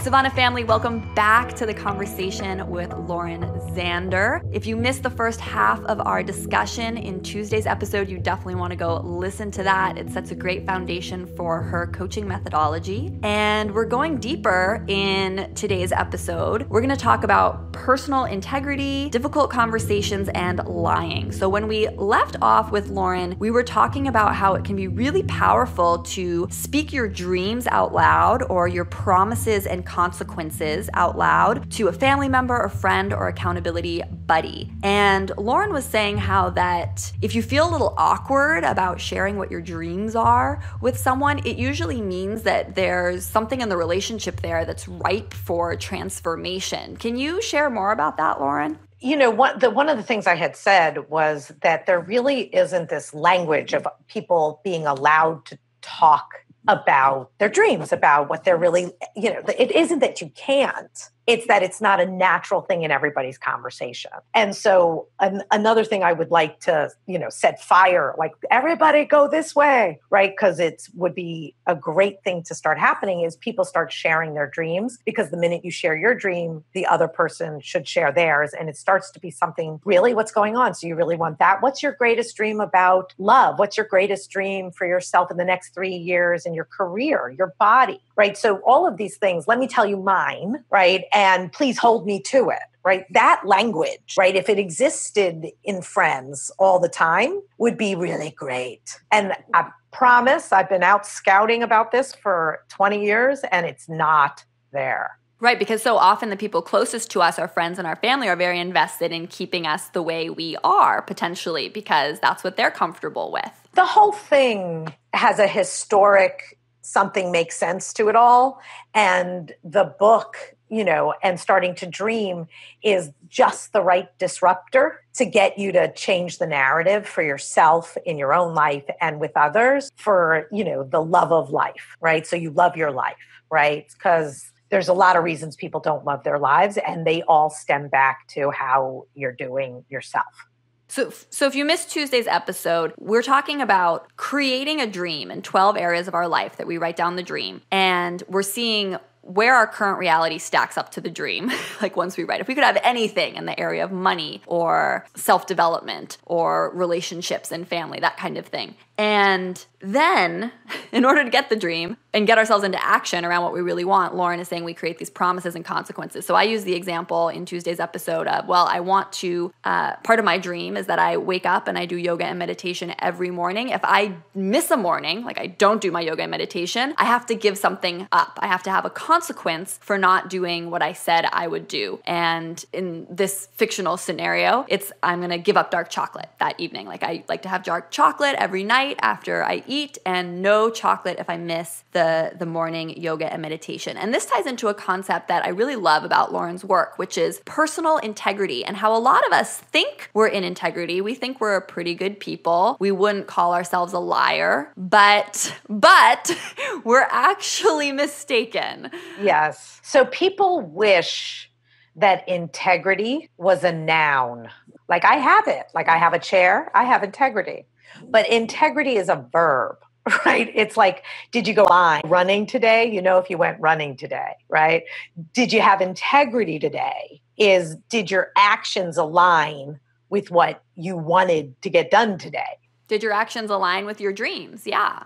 Sivana family, welcome back to the conversation with Lauren Zander. If you missed the first half of our discussion in Tuesday's episode, you definitely want to go listen to that. It sets a great foundation for her coaching methodology. And we're going deeper in today's episode. We're going to talk about personal integrity, difficult conversations, and lying. So when we left off with Lauren, we were talking about how it can be really powerful to speak your dreams out loud or your promises and consequences out loud to a family member or friend or accountability buddy. And Lauren was saying how that if you feel a little awkward about sharing what your dreams are with someone, it usually means that there's something in the relationship there that's ripe for transformation. Can you share more about that, Lauren? You know, one of the things I had said was that there really isn't this language of people being allowed to talk about their dreams, about what they're really, it isn't that you can't. It's that it's not a natural thing in everybody's conversation. And so another thing I would like to, set fire, like everybody go this way, right? Because it would be a great thing to start happening is people start sharing their dreams, because the minute you share your dream, the other person should share theirs. And it starts to be something really what's going on. So you really want that. What's your greatest dream about love? What's your greatest dream for yourself in the next 3 years in your career, your body, right? So all of these things, let me tell you mine, right? And please hold me to it, right? That language, right? If it existed in friends all the time, would be really great. And I promise I've been out scouting about this for 20 years and it's not there. Right, because so often the people closest to us, our friends and our family, are very invested in keeping us the way we are, potentially, because that's what they're comfortable with. The whole thing has a historic something makes sense to it all. And the book, and starting to dream is just the right disruptor to get you to change the narrative for yourself in your own life and with others for, the love of life, right? So you love your life, right? Because there's a lot of reasons people don't love their lives, and they all stem back to how you're doing yourself. So if you missed Tuesday's episode, we're talking about creating a dream in 12 areas of our life that we write down the dream. And we're seeing where our current reality stacks up to the dream. Like once we write, if we could have anything in the area of money or self-development or relationships and family, that kind of thing. And then in order to get the dream and get ourselves into action around what we really want, Lauren is saying we create these promises and consequences. So I use the example in Tuesday's episode of, I want to, part of my dream is that I wake up and I do yoga and meditation every morning. If I miss a morning, like I don't do my yoga and meditation, I have to give something up. I have to have a consequence for not doing what I said I would do. And in this fictional scenario, I'm going to give up dark chocolate that evening. Like I like to have dark chocolate every night after I eat, and no chocolate if I miss the morning yoga and meditation. And this ties into a concept that I really love about Lauren's work, which is personal integrity, and how a lot of us think we're in integrity. We think we're pretty good people. We wouldn't call ourselves a liar, but we're actually mistaken. Yes. So people wish that integrity was a noun. Like I have it. Like I have a chair, I have integrity. But integrity is a verb, right? It's like, did you go running today? If you went running today, right? Did you have integrity today is, did your actions align with what you wanted to get done today? Did your actions align with your dreams? Yeah.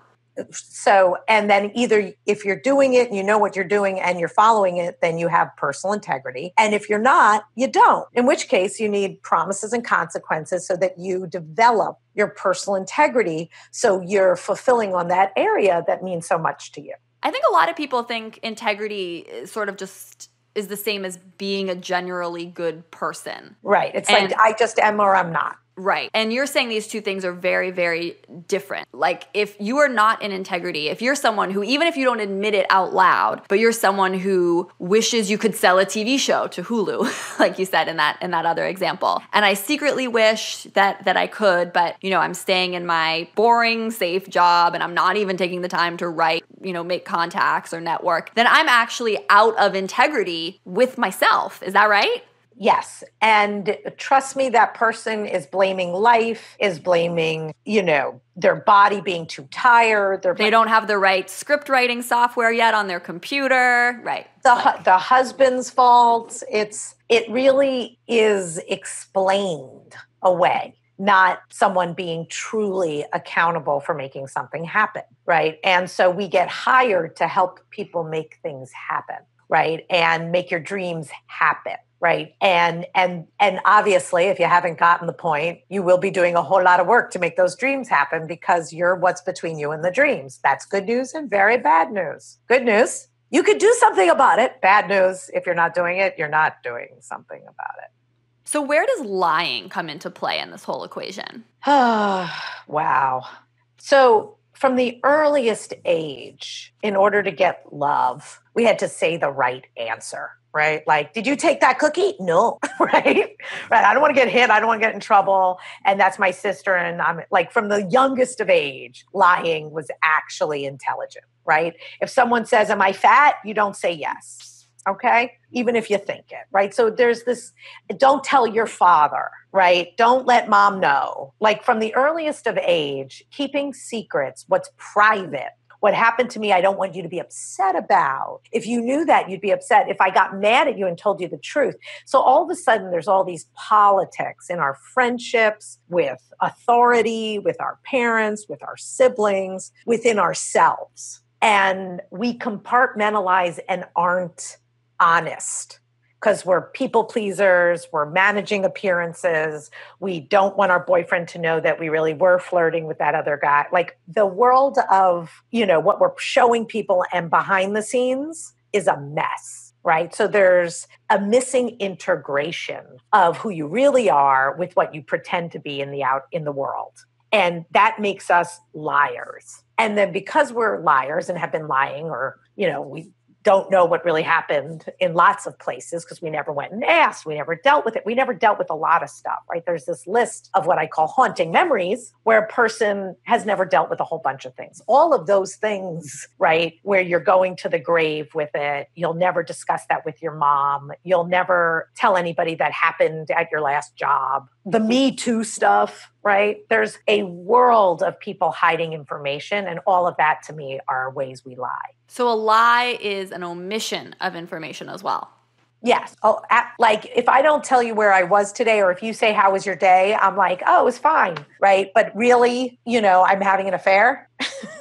So, and then either if you're doing it and you know what you're doing and you're following it, then you have personal integrity. And if you're not, you don't. In which case you need promises and consequences so that you develop your personal integrity. So you're fulfilling on that area that means so much to you. I think a lot of people think integrity sort of just is the same as being a generally good person. Right. It's like I just am or I'm not. Right. And you're saying these two things are very, very different. Like if you are not in integrity, if you're someone who, even if you don't admit it out loud, but you're someone who wishes you could sell a TV show to Hulu, like you said in that other example. And I secretly wish that I could, but I'm staying in my boring, safe job and I'm not even taking the time to write, make contacts or network, then I'm actually out of integrity with myself. Is that right? Yes. And trust me, that person is blaming life, is blaming, their body being too tired. They don't have the right script writing software yet on their computer. Right. The husband's fault. It really is explained away, not someone being truly accountable for making something happen. Right. And so we get hired to help people make things happen. Right. And make your dreams happen. Right. And obviously, if you haven't gotten the point, you will be doing a whole lot of work to make those dreams happen because you're what's between you and the dreams. That's good news and very bad news. Good news, you could do something about it. Bad news, if you're not doing it, you're not doing something about it. So where does lying come into play in this whole equation? Wow. So from the earliest age, in order to get love, we had to say the right answer. Right? Like, did you take that cookie? No. Right? I don't want to get hit. I don't want to get in trouble. And that's my sister. And I'm like, from the youngest of age, lying was actually intelligent. Right? If someone says, am I fat? You don't say yes. Okay? Even if you think it. Right? So there's this, don't tell your father. Right? Don't let mom know. Like from the earliest of age, keeping secrets, what's private. What happened to me, I don't want you to be upset about. If you knew that, you'd be upset if I got mad at you and told you the truth. So all of a sudden, there's all these politics in our friendships, with authority, with our parents, with our siblings, within ourselves. And we compartmentalize and aren't honest. Because we're people pleasers, we're managing appearances, we don't want our boyfriend to know that we really were flirting with that other guy. Like the world of, what we're showing people and behind the scenes is a mess, right? So there's a missing integration of who you really are with what you pretend to be in the world. And that makes us liars. And then because we're liars and have been lying, or, we don't know what really happened in lots of places because we never went and asked. We never dealt with it. We never dealt with a lot of stuff, right? There's this list of what I call haunting memories where a person has never dealt with a whole bunch of things. All of those things, right, where you're going to the grave with it. You'll never discuss that with your mom. You'll never tell anybody that happened at your last job. The Me Too stuff, right? There's a world of people hiding information, and all of that to me are ways we lie. So a lie is an omission of information as well. Yes. Oh, like if I don't tell you where I was today, or if you say, how was your day? I'm like, oh, it was fine. Right. But really, I'm having an affair.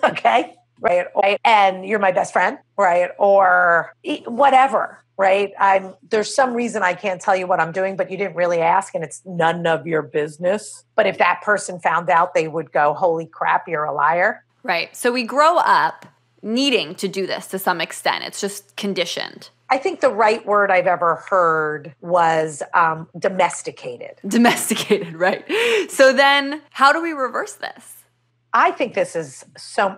Okay. Right. And you're my best friend. Right. Or whatever. Right. There's some reason I can't tell you what I'm doing, but you didn't really ask, and it's none of your business. But if that person found out, they would go, holy crap, you're a liar. Right. So we grow up needing to do this to some extent. It's just conditioned. I think the right word I've ever heard was domesticated. Domesticated, right. So then how do we reverse this? I think this is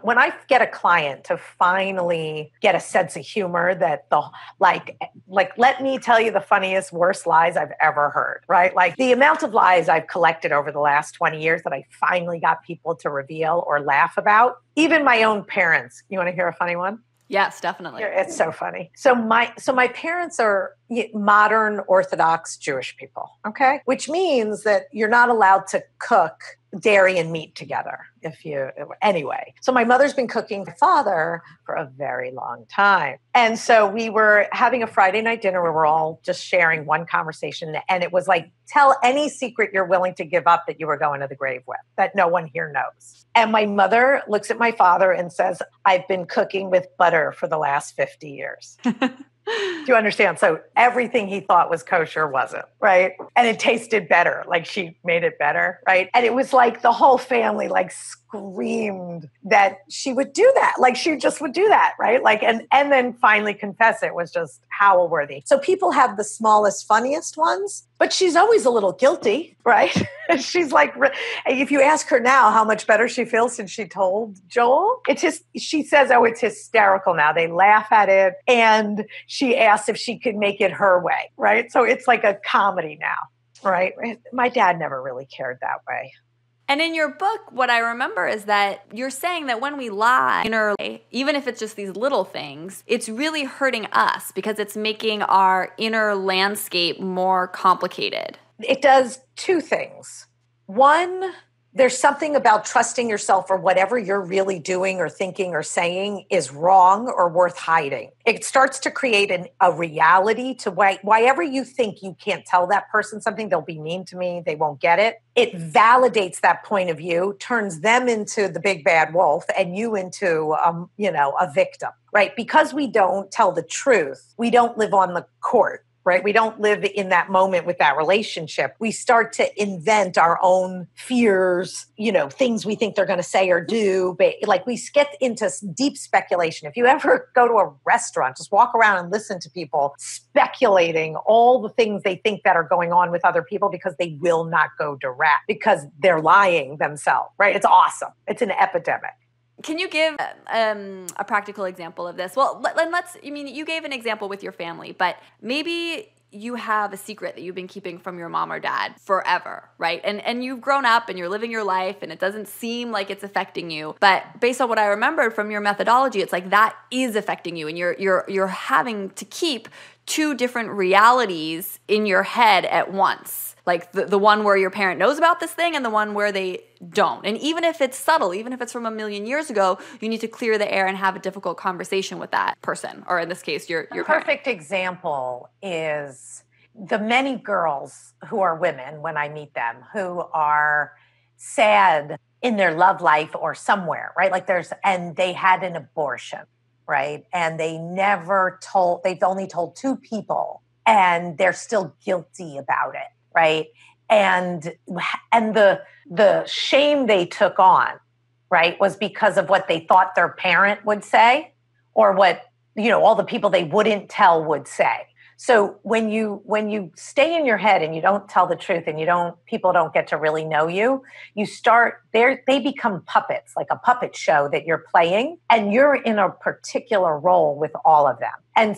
when I get a client to finally get a sense of humor that let me tell you the funniest, worst lies I've ever heard, right? Like the amount of lies I've collected over the last 20 years that I finally got people to reveal or laugh about, even my own parents. You want to hear a funny one? Yes, definitely. It's so funny. So my parents are modern Orthodox Jewish people, okay? Which means that you're not allowed to cook dairy and meat together. Anyway, so my mother's been cooking for my father for a very long time. And so we were having a Friday night dinner where we're all just sharing one conversation. And it was like, tell any secret you're willing to give up that you were going to the grave with, that no one here knows. And my mother looks at my father and says, I've been cooking with butter for the last 50 years. Do you understand? So everything he thought was kosher wasn't, right? And it tasted better. Like she made it better, right? And it was like the whole family like screamed that she would do that. Like she just would do that, right? Like, and then finally confess it was just howl worthy. So people have the smallest, funniest ones, but she's always a little guilty, right? She's like, if you ask her now how much better she feels since she told Joel, she says, oh, it's hysterical now. They laugh at it. And she asked if she could make it her way, right? So it's like a comedy now, right? My dad never really cared that way. And in your book, what I remember is that you're saying that when we lie, even if it's just these little things, it's really hurting us because it's making our inner landscape more complicated. It does two things. One, there's something about trusting yourself or whatever you're really doing or thinking or saying is wrong or worth hiding. It starts to create a reality to why ever you think you can't tell that person something, they'll be mean to me, they won't get it. It validates that point of view, turns them into the big bad wolf and you into, a victim, right? Because we don't tell the truth, we don't live on the court. Right? We don't live in that moment with that relationship. We start to invent our own fears, things we think they're going to say or do. But like we get into deep speculation. If you ever go to a restaurant, just walk around and listen to people speculating all the things they think that are going on with other people because they will not go direct because they're lying themselves, right? It's awesome. It's an epidemic. Can you give a practical example of this? Well, you gave an example with your family, but maybe you have a secret that you've been keeping from your mom or dad forever, right? And you've grown up and you're living your life and it doesn't seem like it's affecting you. But based on what I remembered from your methodology, it's like that is affecting you and you're having to keep two different realities in your head at once. Like the one where your parent knows about this thing and the one where they don't. And even if it's subtle, even if it's from a million years ago, you need to clear the air and have a difficult conversation with that person, or in this case, your parent. Perfect example is the many girls who are women, when I meet them, who are sad in their love life or somewhere, right? Like and they had an abortion, right? And they've only told two people and they're still guilty about it. Right. And the shame they took on, right, was because of what they thought their parent would say or what, all the people they wouldn't tell would say. So when you stay in your head and you don't tell the truth and people don't get to really know you, they become puppets, like a puppet show that you're playing and you're in a particular role with all of them. And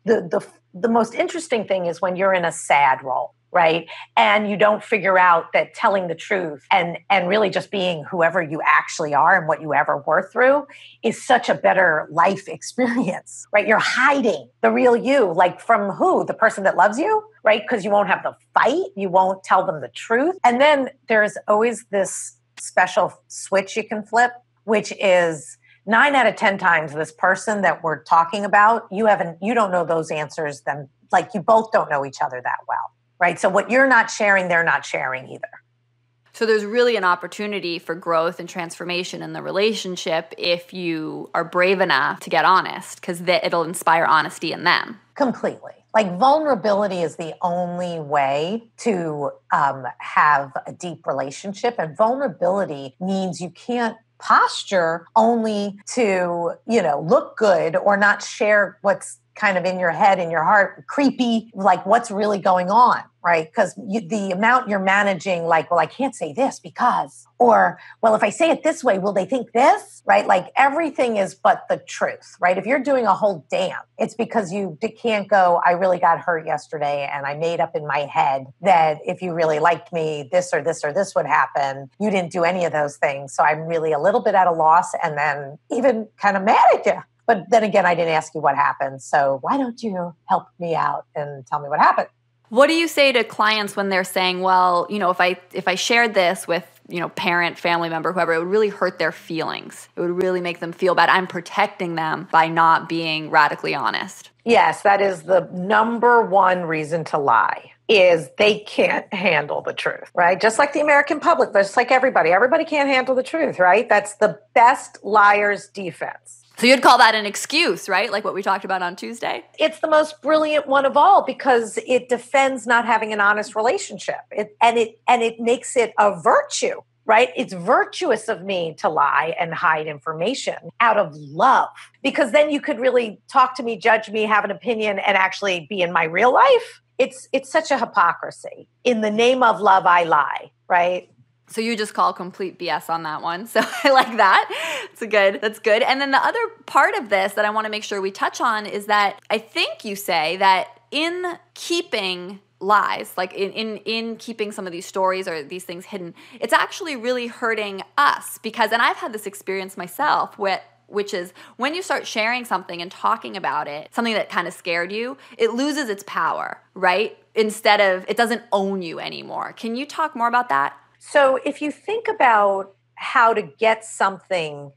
the most interesting thing is when you're in a sad role. Right. And you don't figure out that telling the truth and really just being whoever you actually are and what you ever were through is such a better life experience, right? You're hiding the real you, like from who? The person that loves you, right? Because you won't have the fight. You won't tell them the truth. And then there's always this special switch you can flip, which is 9 out of 10 times this person that we're talking about, you don't know those answers. Then like you both don't know each other that well. Right. So what you're not sharing, they're not sharing either. So there's really an opportunity for growth and transformation in the relationship if you are brave enough to get honest, because it'll inspire honesty in them. Completely. Like vulnerability is the only way to have a deep relationship. And vulnerability means you can't posture only to, look good or not share what's kind of in your head, in your heart, creepy, like what's really going on, right? Because the amount you're managing, like, well, I can't say this because, or, well, if I say it this way, will they think this, right? Like everything is but the truth, right? If you're doing a whole dance, it's because you can't go, I really got hurt yesterday and I made up in my head that if you really liked me, this or this or this would happen. You didn't do any of those things. So I'm really a little bit at a loss and then even kind of mad at you. But then again, I didn't ask you what happened. So why don't you help me out and tell me what happened? What do you say to clients when they're saying, well, if I shared this with parent, family member, whoever, it would really hurt their feelings. It would really make them feel bad. I'm protecting them by not being radically honest. Yes, that is the number one reason to lie, is they can't handle the truth, right? Just like the American public, just like everybody. Everybody can't handle the truth, right? That's the best liar's defense. So you'd call that an excuse, right? Like what we talked about on Tuesday? It's the most brilliant one of all because it defends not having an honest relationship. It makes it a virtue, right? It's virtuous of me to lie and hide information out of love, because then you could really talk to me, judge me, have an opinion, and actually be in my real life. It's such a hypocrisy. In the name of love, I lie, right? So you just call complete BS on that one. So I like that. That's good. And then the other part of this that I want to make sure we touch on is that I think you say that in keeping lies, like in keeping some of these stories or these things hidden, it's actually really hurting us because, and I've had this experience myself which is when you start sharing something and talking about it, something that kind of scared you, it loses its power, right? Instead of, it doesn't own you anymore. Can you talk more about that? So if you think about how to get something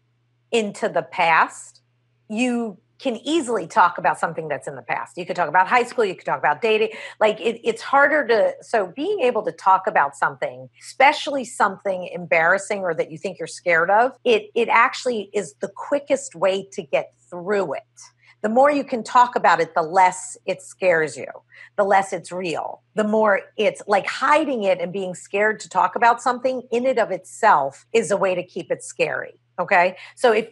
into the past, you can easily talk about something that's in the past. You could talk about high school, you could talk about dating. Like it's harder so being able to talk about something, especially something embarrassing or that you think you're scared of, it actually is the quickest way to get through it. The more you can talk about it, the less it scares you, the less it's real, the more it's like hiding it and being scared to talk about something in and of itself is a way to keep it scary. Okay. So if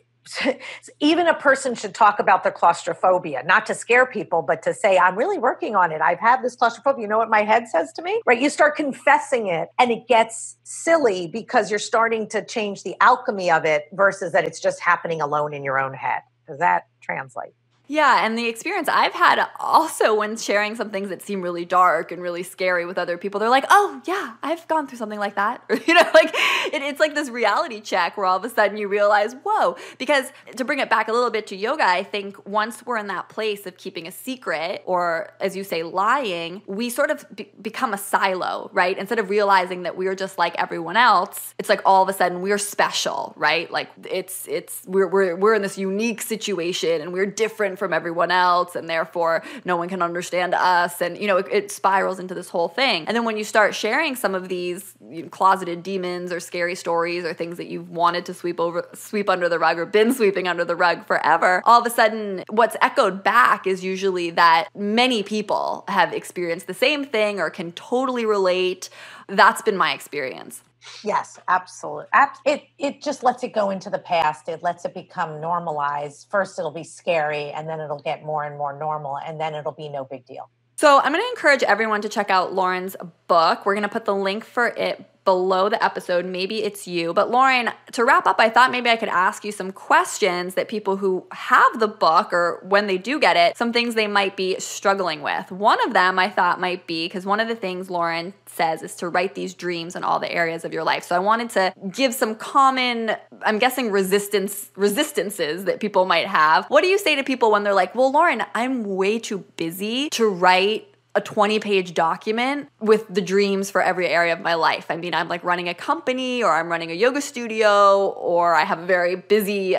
even a person should talk about their claustrophobia, not to scare people, but to say, I'm really working on it. I've had this claustrophobia. You know what my head says to me, right? You start confessing it and it gets silly because you're starting to change the alchemy of it versus that it's just happening alone in your own head. Does that translate? Yeah, and the experience I've had also when sharing some things that seem really dark and really scary with other people, they're like, oh, yeah, I've gone through something like that. Or, it's like this reality check where all of a sudden you realize, whoa. Because to bring it back a little bit to yoga, I think once we're in that place of keeping a secret or, as you say, lying, we sort of become a silo, right? Instead of realizing that we're just like everyone else, it's like all of a sudden we're special, right? Like we're in this unique situation and we're different from everyone else, and therefore no one can understand us, and it spirals into this whole thing. And then when you start sharing some of these closeted demons or scary stories or things that you've wanted to sweep under the rug or been sweeping under the rug forever, all of a sudden what's echoed back is usually that many people have experienced the same thing or can totally relate. That's been my experience. Yes, absolutely. It just lets it go into the past. It lets it become normalized. First, it'll be scary, and then it'll get more and more normal, and then it'll be no big deal. So I'm going to encourage everyone to check out Lauren's book. We're going to put the link for it below the episode. Maybe it's you. But Lauren, to wrap up, I thought maybe I could ask you some questions that people who have the book or when they do get it, some things they might be struggling with. One of them I thought might be, because one of the things Lauren says is to write these dreams in all the areas of your life. So I wanted to give some common, I'm guessing resistances that people might have. What do you say to people when they're like, well, Lauren, I'm way too busy to write a 20-page document with the dreams for every area of my life. I mean, I'm like running a company, or I'm running a yoga studio, or I have a very busy,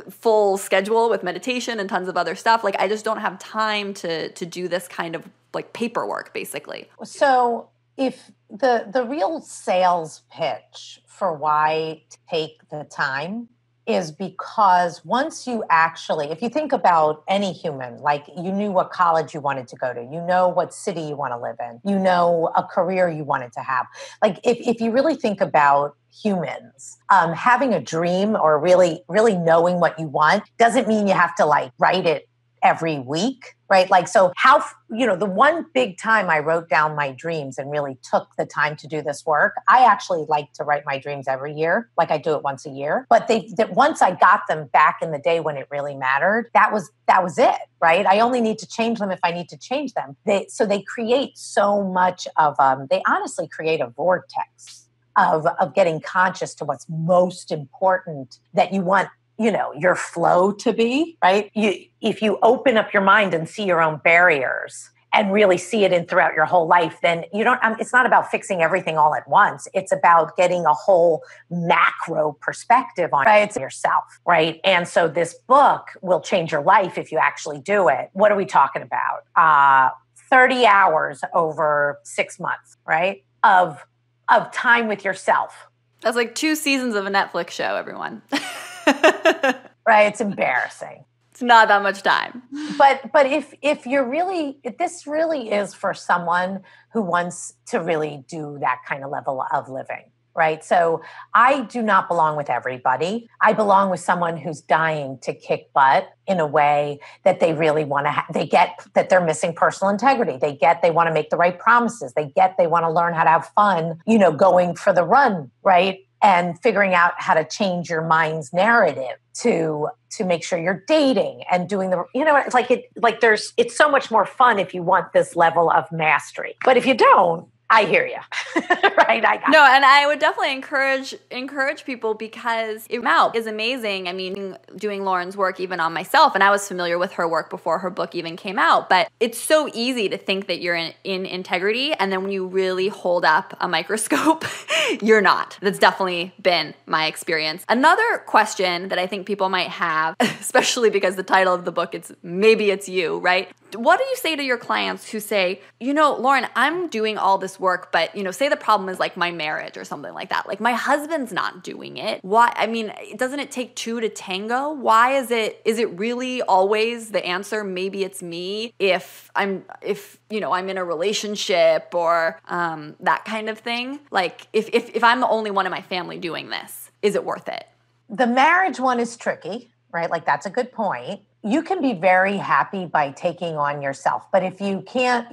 full schedule with meditation and tons of other stuff. Like, I just don't have time to do this kind of like paperwork, basically. So if the real sales pitch for why take the time is because once you actually, if you think about any human, like you knew what college you wanted to go to, you know what city you want to live in, you know a career you wanted to have. Like if you really think about humans, having a dream or really, really knowing what you want doesn't mean you have to like write it every week, right? Like, so how, the one big time I wrote down my dreams and really took the time to do this work, I actually like to write my dreams every year. Like I do it once a year, but once I got them back in the day when it really mattered, that was it, right? I only need to change them if I need to change them. So they create so much of, they honestly create a vortex of getting conscious to what's most important that you want your flow to be, right? If you open up your mind and see your own barriers and really see it in throughout your whole life, then you don't, it's not about fixing everything all at once. It's about getting a whole macro perspective on it yourself, right? And so this book will change your life if you actually do it. What are we talking about? 30 hours over 6 months, right? Of time with yourself. That's like 2 seasons of a Netflix show, everyone. Right? It's embarrassing. It's not that much time. But if this really is for someone who wants to really do that kind of level of living, right? So I do not belong with everybody. I belong with someone who's dying to kick butt in a way that they really want to, they get that they're missing personal integrity. They want to make the right promises. They want to learn how to have fun, going for the run, right? And figuring out how to change your mind's narrative to make sure you're dating and doing it's so much more fun if you want this level of mastery. But if you don't, I hear you. Right? And I would definitely encourage people, because it is amazing. I mean, doing Lauren's work even on myself, and I was familiar with her work before her book even came out, but it's so easy to think that you're in integrity, and then when you really hold up a microscope, you're not. That's definitely been my experience. Another question that I think people might have, especially because the title of the book, maybe it's you, right? What do you say to your clients who say, Lauren, I'm doing all this work, but, say the problem is like my marriage or something like that. Like my husband's not doing it. Why? I mean, doesn't it take 2 to tango? Why is it really always the answer? Maybe it's me if I'm in a relationship or that kind of thing. Like if I'm the only one in my family doing this, is it worth it? The marriage one is tricky, right? Like that's a good point. You can be very happy by taking on yourself. But if you can't,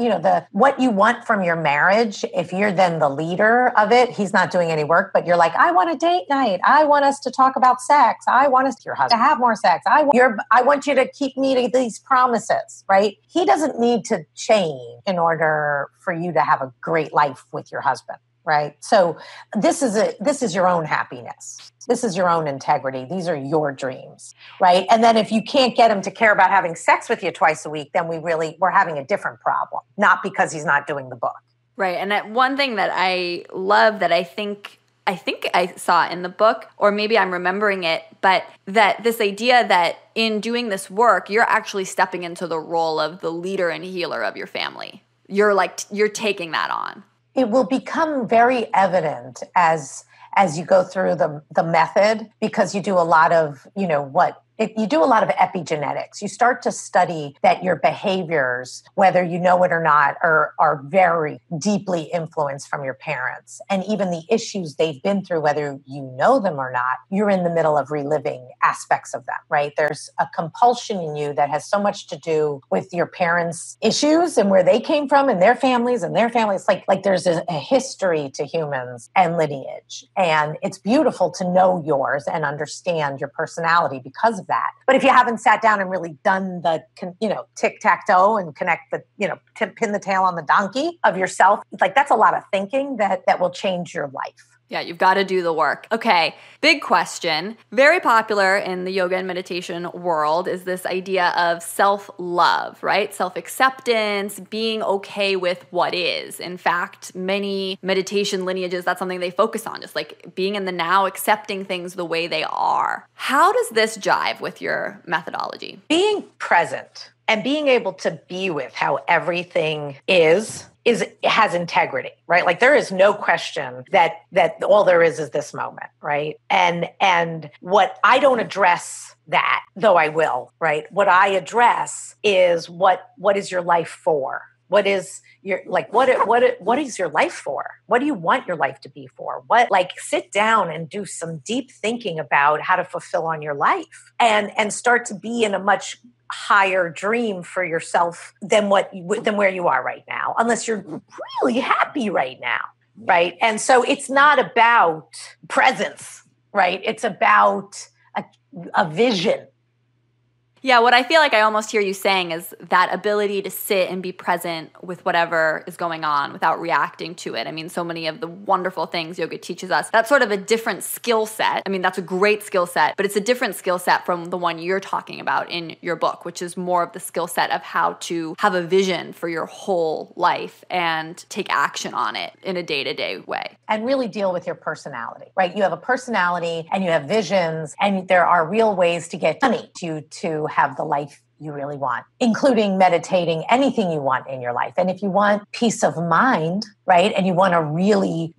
what you want from your marriage, if you're then the leader of it, he's not doing any work, but you're like, I want a date night. I want us to talk about sex. I want your husband to have more sex. I want you to keep meeting these promises, right? He doesn't need to change in order for you to have a great life with your husband. Right. So this is your own happiness. This is your own integrity. These are your dreams. Right. And then if you can't get him to care about having sex with you twice a week, then we're having a different problem, not because he's not doing the book. Right. And one thing that I love that I think I saw in the book, or maybe I'm remembering it, but that this idea that in doing this work, you're actually stepping into the role of the leader and healer of your family. You're taking that on. It will become very evident as you go through the method, because you do a lot of, you do a lot of epigenetics. You start to study that your behaviors, whether you know it or not, are very deeply influenced from your parents. And even the issues they've been through, whether you know them or not, you're in the middle of reliving aspects of them, right? There's a compulsion in you that has so much to do with your parents' issues and where they came from and their families. Like there's a history to humans and lineage. And it's beautiful to know yours and understand your personality because of that. But if you haven't sat down and really done the, tic-tac-toe and connect the, pin the tail on the donkey of yourself, like that's a lot of thinking that will change your life. Yeah, you've got to do the work. Okay, big question. Very popular in the yoga and meditation world is this idea of self-love, right? Self-acceptance, being okay with what is. In fact, many meditation lineages, that's something they focus on, just like being in the now, accepting things the way they are. How does this jive with your methodology? Being present and being able to be with how everything has integrity, right? Like there is no question that all there is this moment, right? And what I don't address that, though I will, right? What I address is what is your life for? What is your what is your life for? What do you want your life to be for? Sit down and do some deep thinking about how to fulfill on your life and start to be in a much higher dream for yourself than where you are right now, unless you're really happy right now, right? And so it's not about presence, right? It's about a vision. Yeah, what I feel like I almost hear you saying is that ability to sit and be present with whatever is going on without reacting to it. I mean, so many of the wonderful things yoga teaches us, that's sort of a different skill set. I mean, that's a great skill set, but it's a different skill set from the one you're talking about in your book, which is more of the skill set of how to have a vision for your whole life and take action on it in a day-to-day way. And really deal with your personality, right? You have a personality and you have visions, and there are real ways to get money to have the life you really want, including meditating, anything you want in your life. And if you want peace of mind, right, and you want a really,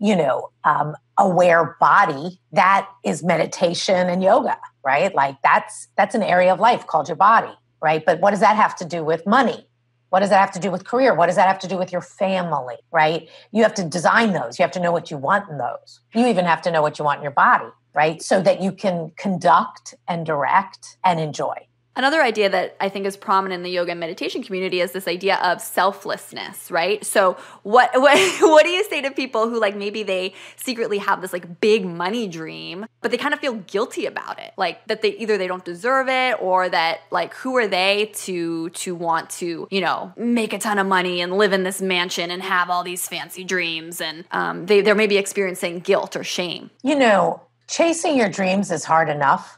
aware body, that is meditation and yoga, right? Like that's an area of life called your body, right? But what does that have to do with money? What does that have to do with career? What does that have to do with your family, right? You have to design those. You have to know what you want in those. You even have to know what you want in your body, right? So that you can conduct and direct and enjoy. Another idea that I think is prominent in the yoga and meditation community is this idea of selflessness, right? So what do you say to people who like maybe they secretly have this like big money dream, but they kind of feel guilty about it? Like that they don't deserve it, or that like who are they to want to, make a ton of money and live in this mansion and have all these fancy dreams, and they're maybe experiencing guilt or shame. Chasing your dreams is hard enough.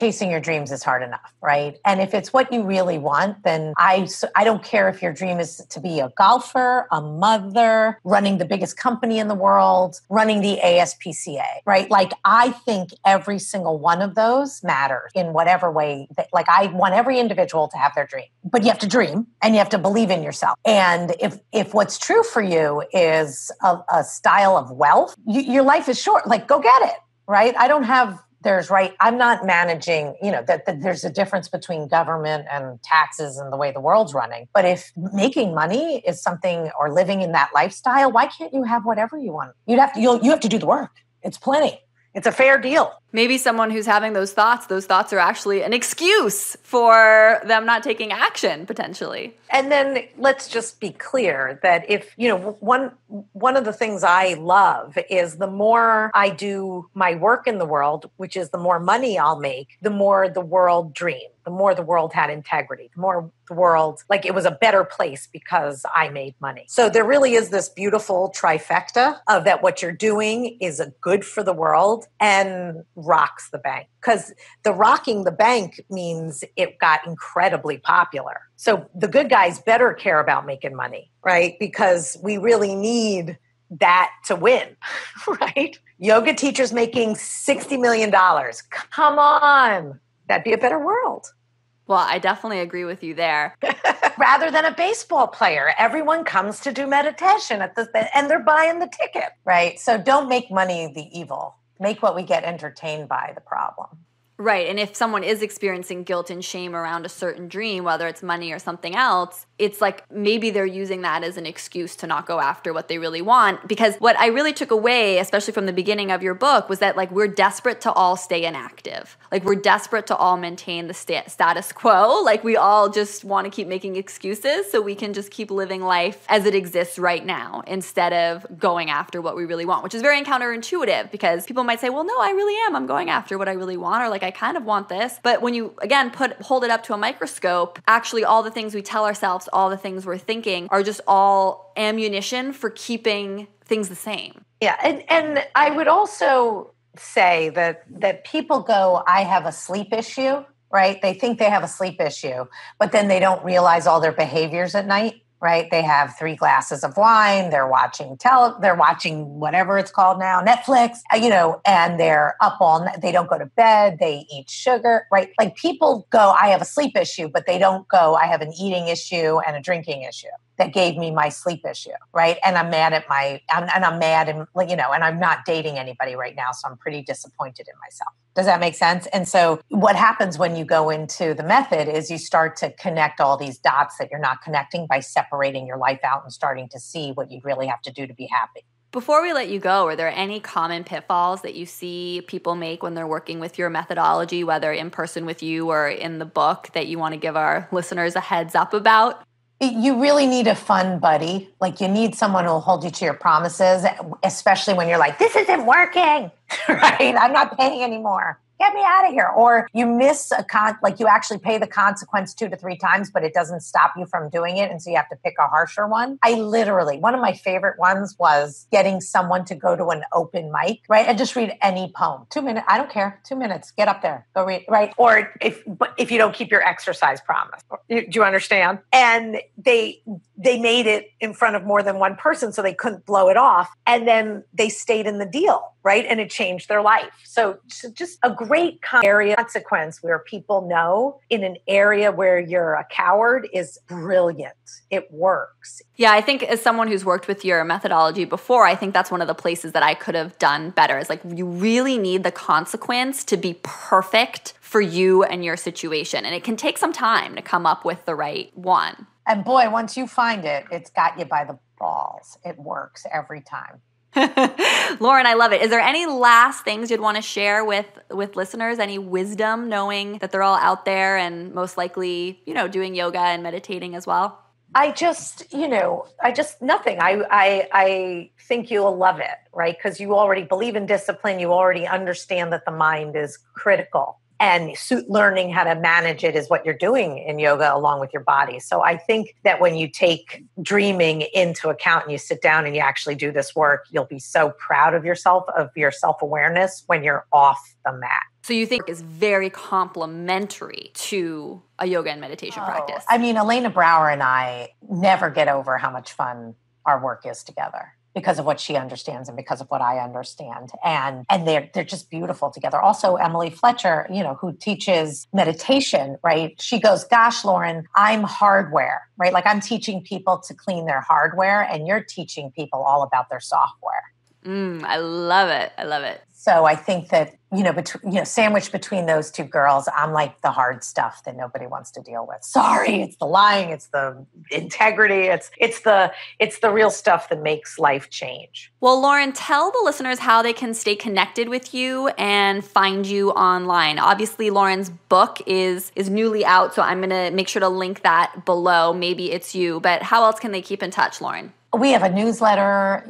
Chasing your dreams is hard enough, right? And if it's what you really want, then I don't care if your dream is to be a golfer, a mother, running the biggest company in the world, running the ASPCA, right? Like I think every single one of those matters in whatever way. I want every individual to have their dream, but you have to dream and you have to believe in yourself. And if what's true for you is a style of wealth, your life is short. Like go get it, right? I'm not managing, that there's a difference between government and taxes and the way the world's running. But if making money is something, or living in that lifestyle, why can't you have whatever you want? You have to do the work. It's plenty. It's a fair deal. Maybe someone who's having those thoughts are actually an excuse for them not taking action, potentially. And then let's just be clear that if, one of the things I love is the more I do my work in the world, which is the more money I'll make, the more the world dreamed, the more the world had integrity, the more the world, like it was a better place because I made money. So there really is this beautiful trifecta of that what you're doing is good for the world and rocks the bank. Because the rocking the bank means it got incredibly popular. So the good guys better care about making money, right? Because we really need that to win, right? Yoga teachers making $60 million. Come on. That'd be a better world. Well, I definitely agree with you there. Rather than a baseball player, everyone comes to do meditation and they're buying the ticket, right? So don't make money the evil. Make what we get entertained by the problem. Right. And if someone is experiencing guilt and shame around a certain dream, whether it's money or something else, it's like maybe they're using that as an excuse to not go after what they really want. Because what I really took away, especially from the beginning of your book, was that like we're desperate to all stay inactive. Like we're desperate to all maintain the status quo. Like we all just want to keep making excuses so we can just keep living life as it exists right now instead of going after what we really want, which is very counterintuitive because people might say, well, no, I really am. I'm going after what I really want, or like I kind of want this. But when you, again, hold it up to a microscope, actually all the things we tell ourselves, all the things we're thinking are just all ammunition for keeping things the same. Yeah. And I would also say that people go, I have a sleep issue, right? They think they have a sleep issue, but then they don't realize all their behaviors at night. Right? They have 3 glasses of wine. They're watching whatever it's called now, Netflix, and they're up all night. They don't go to bed. They eat sugar, right? Like people go, I have a sleep issue, but they don't go, I have an eating issue and a drinking issue that gave me my sleep issue, right? And I'm mad at and I'm not dating anybody right now. So I'm pretty disappointed in myself. Does that make sense? And so what happens when you go into the method is you start to connect all these dots that you're not connecting by separating your life out and starting to see what you really have to do to be happy. Before we let you go, are there any common pitfalls that you see people make when they're working with your methodology, whether in person with you or in the book, that you want to give our listeners a heads up about? You really need a fun buddy. Like you need someone who will hold you to your promises, especially when you're like, this isn't working, right? I'm not paying anymore. get me out of here. Or you miss you actually pay the consequence 2 to 3 times, but it doesn't stop you from doing it. And so you have to pick a harsher one. One of my favorite ones was getting someone to go to an open mic, right? And just read any poem. 2 minutes. I don't care. 2 minutes. Get up there. Go read, right? Or if you don't keep your exercise promise. Do you understand? And they made it in front of more than one person so they couldn't blow it off. And then they stayed in the deal, right? And it changed their life. So just a great area consequence where people know in an area where you're a coward is brilliant. It works. Yeah, I think as someone who's worked with your methodology before, I think that's one of the places that I could have done better. Is like you really need the consequence to be perfect for you and your situation. And it can take some time to come up with the right one. And boy, once you find it, it's got you by the balls. It works every time. Lauren, I love it. Is there any last things you'd want to share with listeners? Any wisdom, knowing that they're all out there and most likely, doing yoga and meditating as well? Nothing. I think you'll love it, right? Because you already believe in discipline. You already understand that the mind is critical. And learning how to manage it is what you're doing in yoga along with your body. So I think that when you take dreaming into account and you sit down and you actually do this work, you'll be so proud of yourself, of your self-awareness when you're off the mat. So you think is very complementary to a yoga and meditation practice? I mean, Elena Brower and I never get over how much fun our work is together, because of what she understands and because of what I understand. And they're just beautiful together. Also, Emily Fletcher, who teaches meditation, right? She goes, gosh, Lauren, I'm hardware, right? Like I'm teaching people to clean their hardware and you're teaching people all about their software. I love it. I love it. So I think that, sandwiched between those two girls, I'm like the hard stuff that nobody wants to deal with. Sorry, it's the lying, it's the integrity, it's the real stuff that makes life change. Well, Lauren, tell the listeners how they can stay connected with you and find you online. Obviously, Lauren's book is newly out, so I'm going to make sure to link that below. Maybe it's you, but how else can they keep in touch, Lauren? We have a newsletter.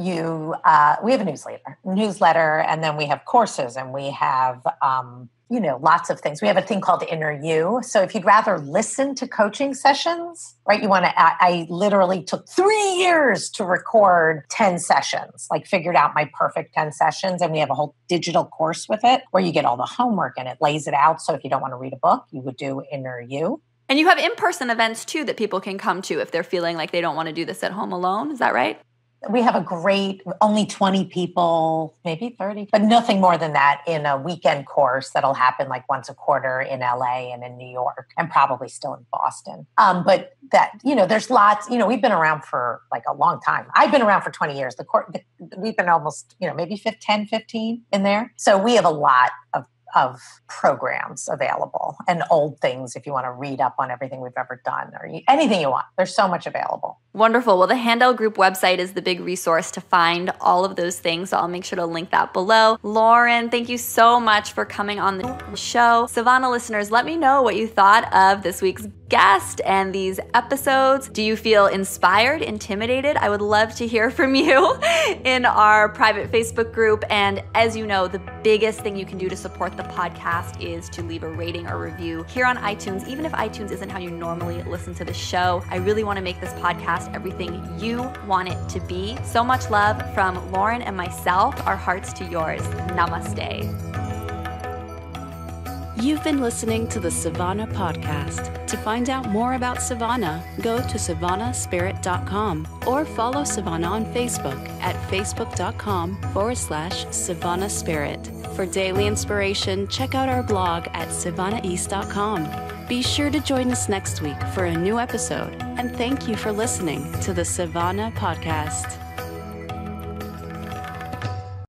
Newsletter, and then we have courses, and we have, lots of things. We have a thing called Inner You. So if you'd rather listen to coaching sessions, right? I literally took 3 years to record 10 sessions, figured out my perfect 10 sessions. And we have a whole digital course with it where you get all the homework and it lays it out. So if you don't want to read a book, you would do Inner You. And you have in-person events, too, that people can come to if they're feeling like they don't want to do this at home alone. Is that right? We have only 20 people, maybe 30, but nothing more than that in a weekend course that'll happen once a quarter in LA and in New York and probably still in Boston. But that, there's lots, we've been around for a long time. I've been around for 20 years. We've been almost, maybe 10, 15 in there. So we have a lot of programs available and old things if you want to read up on everything we've ever done or anything you want. There's so much available. Wonderful. Well, the Handel Group website is the big resource to find all of those things, so I'll make sure to link that below. Lauren, thank you so much for coming on the show. Sivana listeners, let me know what you thought of this week's guest and these episodes. Do you feel inspired, intimidated? I would love to hear from you in our private Facebook group. And as you know, the biggest thing you can do to support the podcast is to leave a rating or review here on iTunes. Even if iTunes isn't how you normally listen to the show, I really want to make this podcast everything you want it to be. So much love from Lauren and myself. Our hearts to yours. Namaste. You've been listening to the Sivana podcast. To find out more about Sivana, go to SivanaSpirit.com or follow Sivana on Facebook at Facebook.com/Sivana Spirit. For daily inspiration, check out our blog at SivanaEast.com. Be sure to join us next week for a new episode. And thank you for listening to the Sivana podcast.